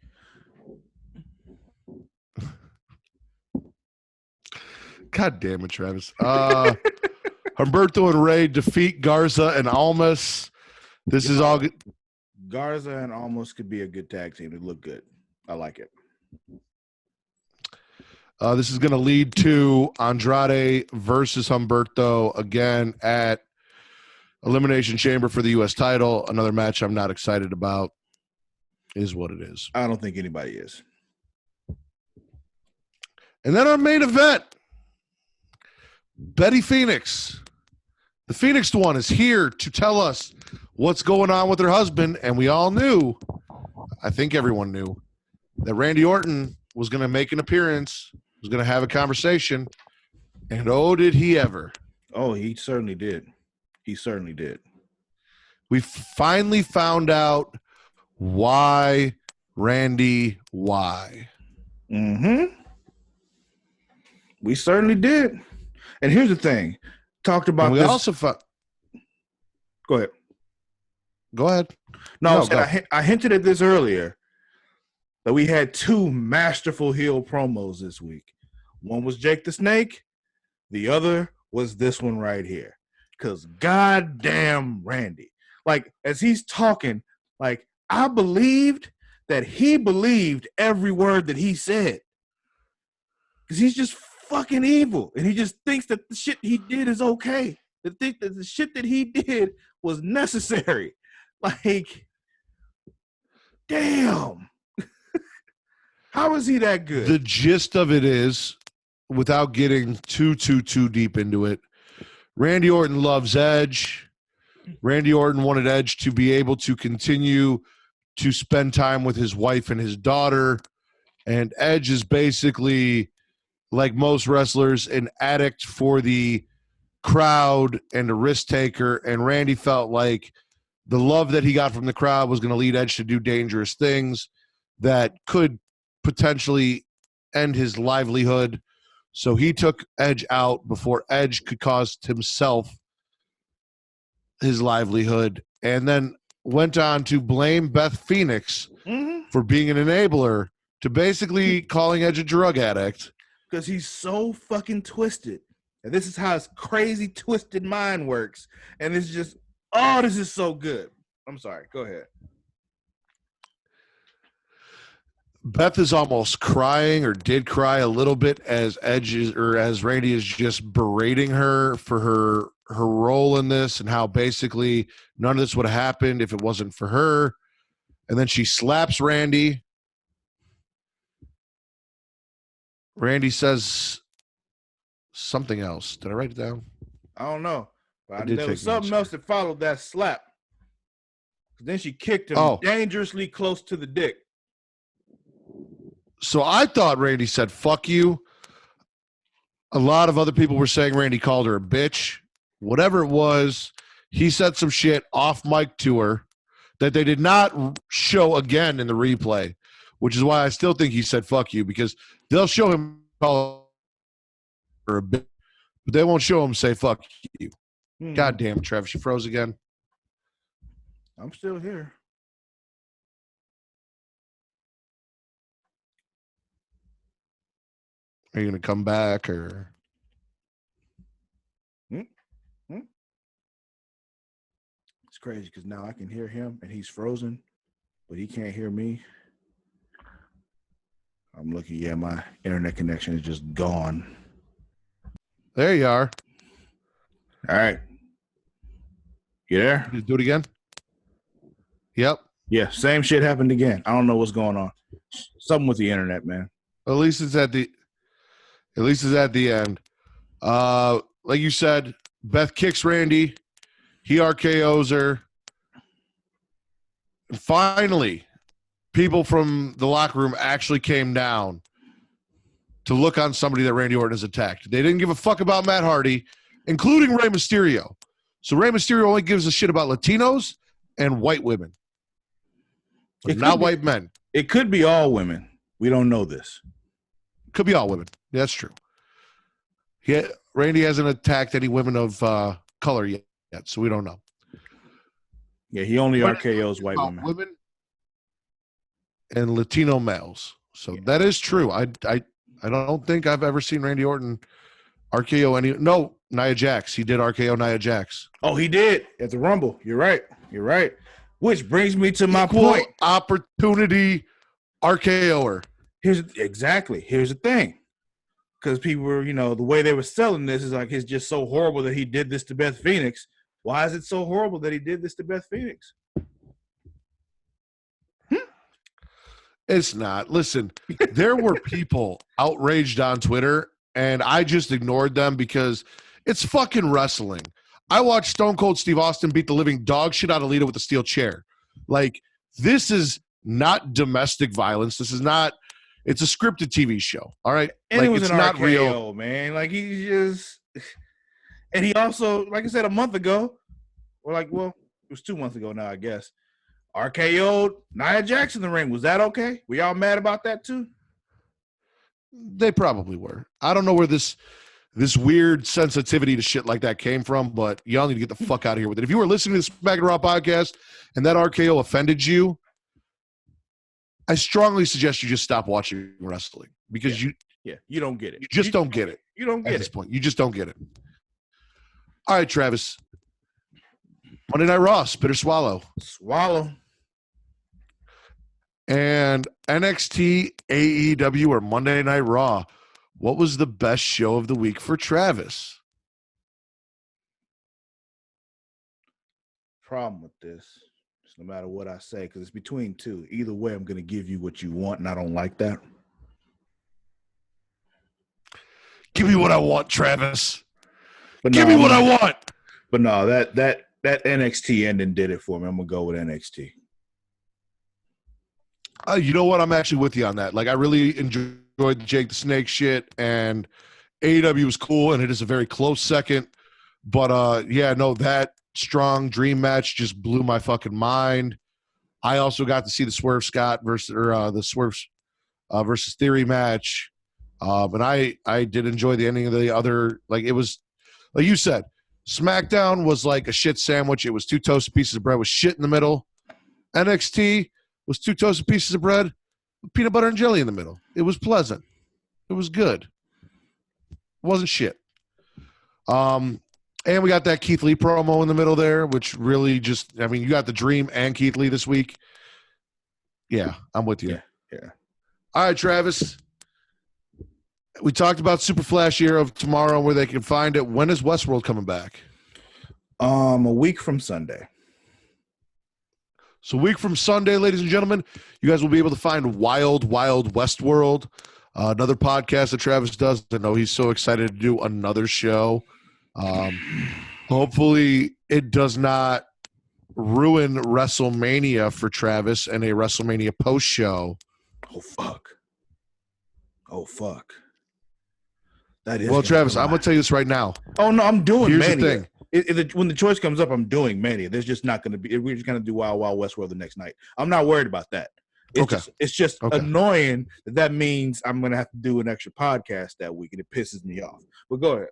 God damn it, Travis. Humberto and Rey defeat Garza and Almas. This is all good. Garza and Almas could be a good tag team. It look good. I like it. This is going to lead to Andrade versus Humberto again at Elimination Chamber for the U.S. title. Another match I'm not excited about. Is what it is. I don't think anybody is. And then our main event. Betty Phoenix. The Phoenix one is here to tell us what's going on with her husband. And we all knew, I think everyone knew, that Randy Orton was going to make an appearance, was going to have a conversation. And oh, did he ever. Oh, he certainly did. He certainly did. We finally found out why Randy, why. Mm-hmm. We certainly did. And here's the thing. Talked about And we this. also Go ahead. Go ahead. No, No, go. I hinted at this earlier that we had two masterful heel promos this week. One was Jake the Snake. The other was this one right here. Because goddamn Randy. Like, as he's talking, like, I believed that he believed every word that he said. Because he's just fucking evil. And he just thinks that the shit he did is okay. To think that the shit that he did was necessary. Like, damn. How is he that good? The gist of it is, without getting too deep into it, Randy Orton loves Edge. Randy Orton wanted Edge to be able to continue to spend time with his wife and his daughter. And Edge is basically, like most wrestlers, an addict for the crowd and a risk taker. And Randy felt like the love that he got from the crowd was going to lead Edge to do dangerous things that could potentially end his livelihood. So he took Edge out before Edge could cost himself his livelihood, and then went on to blame Beth Phoenix for being an enabler to basically calling Edge a drug addict. Because he's so fucking twisted. And this is how his crazy, twisted mind works. And it's just, oh, this is so good. I'm sorry. Go ahead. Beth is almost crying, or did cry a little bit, as as Randy is just berating her for her role in this, and how basically none of this would have happened if it wasn't for her. And then she slaps Randy. Randy says something else. Did I write it down? I don't know. But did there was take something notes. else that followed that slap. Then she kicked him dangerously close to the dick. So I thought Randy said, fuck you. A lot of other people were saying Randy called her a bitch. Whatever it was, he said some shit off mic to her that they did not show again in the replay, which is why I still think he said fuck you, because they'll show him call her a bitch, but they won't show him say fuck you. God damn it, Trev. She froze again. I'm still here. Are you going to come back or? It's crazy because now I can hear him and he's frozen, but he can't hear me. I'm looking. Yeah, my internet connection is just gone. There you are. All right. You there? You do it again? Yep. Yeah, same shit happened again. I don't know what's going on. Something with the internet, man. At least it's at the end. Like you said, Beth kicks Randy. He RKOs her. And finally, people from the locker room actually came down to look on somebody that Randy Orton has attacked. They didn't give a fuck about Matt Hardy, including Rey Mysterio. So Rey Mysterio only gives a shit about Latinos and white women, but not white men. It could be all women. We don't know this. Could be all women. That's true. Randy hasn't attacked any women of color yet, so we don't know. Yeah, he only RKOs white women and Latino males. So that is true. I don't think I've ever seen Randy Orton RKO any. No, Nia Jax. He did RKO Nia Jax. Oh, he did at the Rumble. You're right. Which brings me to my point. Opportunity RKOer. Here's the thing. Because people were, the way they were selling this is like it's just so horrible that he did this to Beth Phoenix. Why is it so horrible that he did this to Beth Phoenix? It's not. Listen, there were people outraged on Twitter, and I just ignored them because it's fucking wrestling. I watched Stone Cold Steve Austin beat the living dog shit out of Lita with a steel chair. Like, this is not domestic violence. This is not, It's a scripted TV show. All right. And like, it was it's an not RKO, real. man. Like he just, and he also, like I said, a month ago, or like, well, it was 2 months ago now, I guess. RKO'd Nia Jackson in the ring. Was that okay? Were y'all mad about that too? They probably were. I don't know where this weird sensitivity to shit like that came from, but y'all need to get the fuck out of here with it. If you were listening to the Smackin' Raw podcast and that RKO offended you, I strongly suggest you just stop watching wrestling because you don't get it. You just don't get it. You don't get at this point. You just don't get it. All right, Travis. Monday Night Raw, spit or swallow. Swallow. And NXT, AEW, or Monday Night Raw. What was the best show of the week for Travis? Problem with this is no matter what I say, because it's between two. Either way, I'm going to give you what you want, and I don't like that. Give me what I want, Travis. But Give me what I want. But no, that NXT ending did it for me. I'm going to go with NXT. You know what? I'm actually with you on that. Like, I really enjoyed the Jake the Snake shit, and AEW was cool, and it is a very close second. But, yeah, no, that strong dream match just blew my fucking mind. I also got to see the Swerve Scott versus versus Theory match. And I did enjoy the ending of the other. Like, it was, like you said, SmackDown was like a shit sandwich. It was 2 toasted pieces of bread with shit in the middle. NXT was 2 toasted pieces of bread with peanut butter and jelly in the middle. It was pleasant. It was good. It wasn't shit. And we got that Keith Lee promo in the middle there, which really just, I mean, you got the Dream and Keith Lee this week. Yeah, I'm with you. Yeah. All right, Travis. We talked about Super Flash Year of tomorrow, where they can find it. When is Westworld coming back? A week from Sunday. So a week from Sunday, ladies and gentlemen, you guys will be able to find Wild Wild Westworld, another podcast that Travis does. I know he's so excited to do another show. Hopefully it does not ruin WrestleMania for Travis and a WrestleMania post show. Oh, fuck. That is well, Travis, I'm going to tell you this right now. Oh, no, I'm doing Here's Mania. the thing. When the choice comes up, I'm doing Mania. There's just not going to be – we're just going to do Wild Wild Westworld the next night. I'm not worried about that. It's just annoying that means I'm going to have to do an extra podcast that week, and it pisses me off. But go ahead.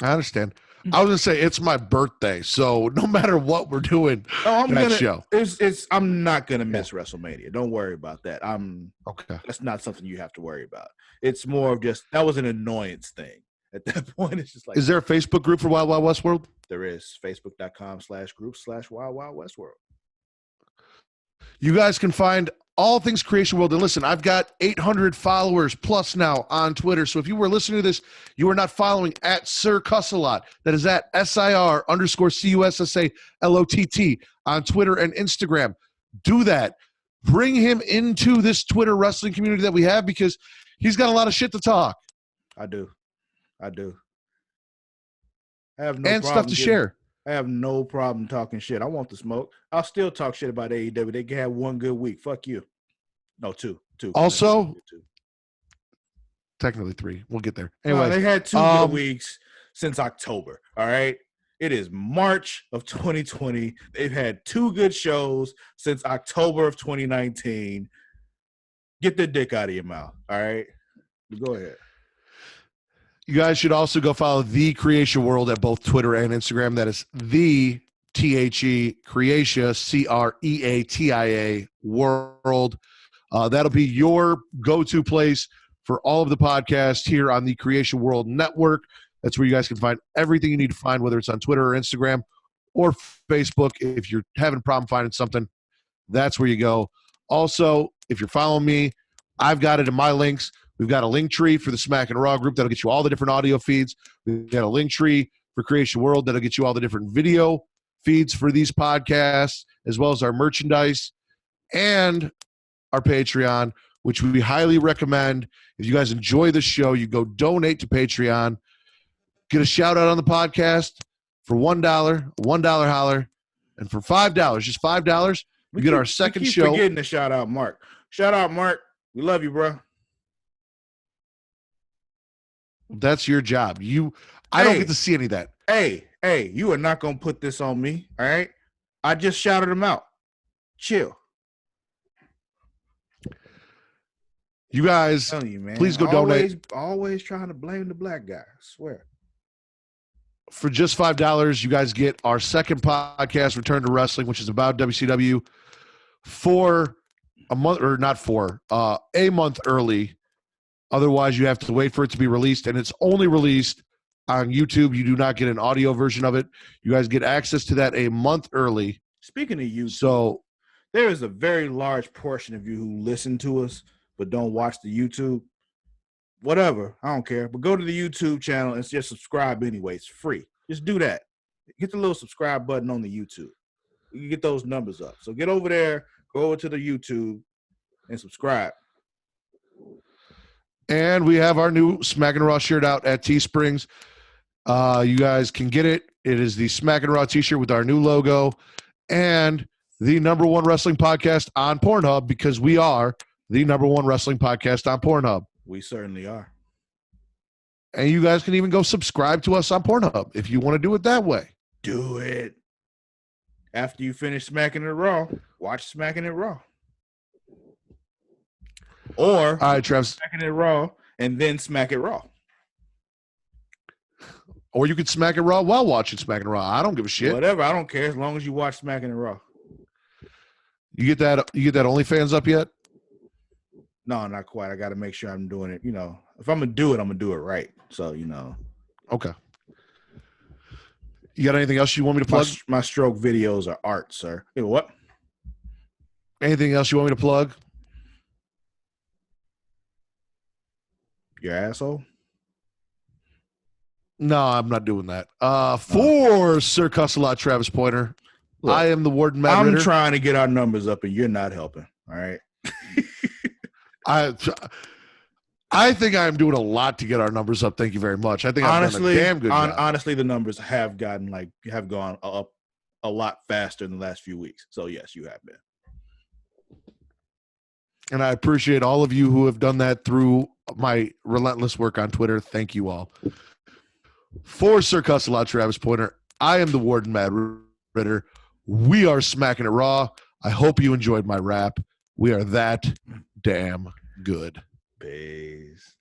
I understand. I was going to say it's my birthday, so no matter what we're doing show. I'm not going to miss WrestleMania. Don't worry about that. Okay. That's not something you have to worry about. It's more of just that was an annoyance thing. At that point, it's just like. Is there a Facebook group for Wild Wild Westworld? There is. Facebook.com/group/Wild Wild Westworld. You guys can find all things Creation World. And listen, I've got 800 followers plus now on Twitter. So if you were listening to this, you are not following at Sir Cussalott. That is at SIR_CUSSALOTT on Twitter and Instagram. Do that. Bring him into this Twitter wrestling community that we have, because he's got a lot of shit to talk. I do. I have no and problem stuff to share. I have no problem talking shit. I want the smoke. I'll still talk shit about AEW. They can have one good week. Fuck you. No, two. Also, technically 3. We'll get there. Anyway, they had 2 good weeks since October. All right. It is March of 2020. They've had 2 good shows since October of 2019. Get the dick out of your mouth. All right. Go ahead. You guys should also go follow The Creation World at both Twitter and Instagram. That is the THE Creatia, CREATIA World. That'll be your go-to place for all of the podcasts here on the Creation World Network. That's where you guys can find everything you need to find, whether it's on Twitter or Instagram or Facebook. If you're having a problem finding something, that's where you go. Also, if you're following me, I've got it in my links. We've got a link tree for the Smackin' Raw group that'll get you all the different audio feeds. We've got a link tree for Creation World that'll get you all the different video feeds for these podcasts, as well as our merchandise and our Patreon, which we highly recommend. If you guys enjoy the show, you go donate to Patreon. Get a shout out on the podcast for $1, $1 holler, and for $5, just $5, you get our second show. Forgetting to shout out Mark. Shout out Mark. We love you, bro. That's your job. I don't Hey. get to see any of that. Hey, you are not gonna put this on me, all right? I just shouted him out. Chill. You guys, I'm telling you, man. please go donate. Always trying to blame the black guy. I swear. For just $5, you guys get our second podcast, Return to Wrestling, which is about WCW for a month, or not for, a month early. Otherwise, you have to wait for it to be released, and it's only released on YouTube. You do not get an audio version of it. You guys get access to that a month early. Speaking of YouTube, So there is a very large portion of you who listen to us but don't watch the YouTube. Whatever, I don't care. But go to the YouTube channel and just subscribe anyway. It's free. Just do that. Hit the little subscribe button on the YouTube. You can get those numbers up. So get over there, go over to the YouTube, and subscribe. And we have our new Smackin' Raw shirt out at Teesprings. You guys can get it. It is the Smackin' Raw t-shirt with our new logo and the number one wrestling podcast on Pornhub, because we are the number one wrestling podcast on Pornhub. We certainly are. And you guys can even go subscribe to us on Pornhub if you want to do it that way. Do it. After you finish Smacking It Raw, watch Smacking It Raw. Or All right, Travis. Smacking It Raw and then Smack It Raw. Or you could smack it raw while watching Smackin' Raw. I don't give a shit. Whatever, I don't care as long as you watch Smacking It Raw. You get that OnlyFans up yet? No, not quite. I got to make sure I'm doing it. If I'm gonna do it, I'm gonna do it right. So Okay. You got anything else you want me to plug? my stroke videos are art, sir. Hey, what? Anything else you want me to plug? Your asshole? No, I'm not doing that. For Sir Cussalot, Travis Pointer, Look, I am the Warden Matt I'm Ritter. trying to get our numbers up, and you're not helping. All right. I think I'm doing a lot to get our numbers up. Thank you very much. I think I've done a damn good job. Honestly, the numbers have gone up a lot faster in the last few weeks. So yes, you have been. And I appreciate all of you who have done that through my relentless work on Twitter. Thank you all. For Sir Cussalot, Travis Pointer, I am the Warden Matt Ritter. We are Smacking It Raw. I hope you enjoyed my rap. We are that damn good. Peace.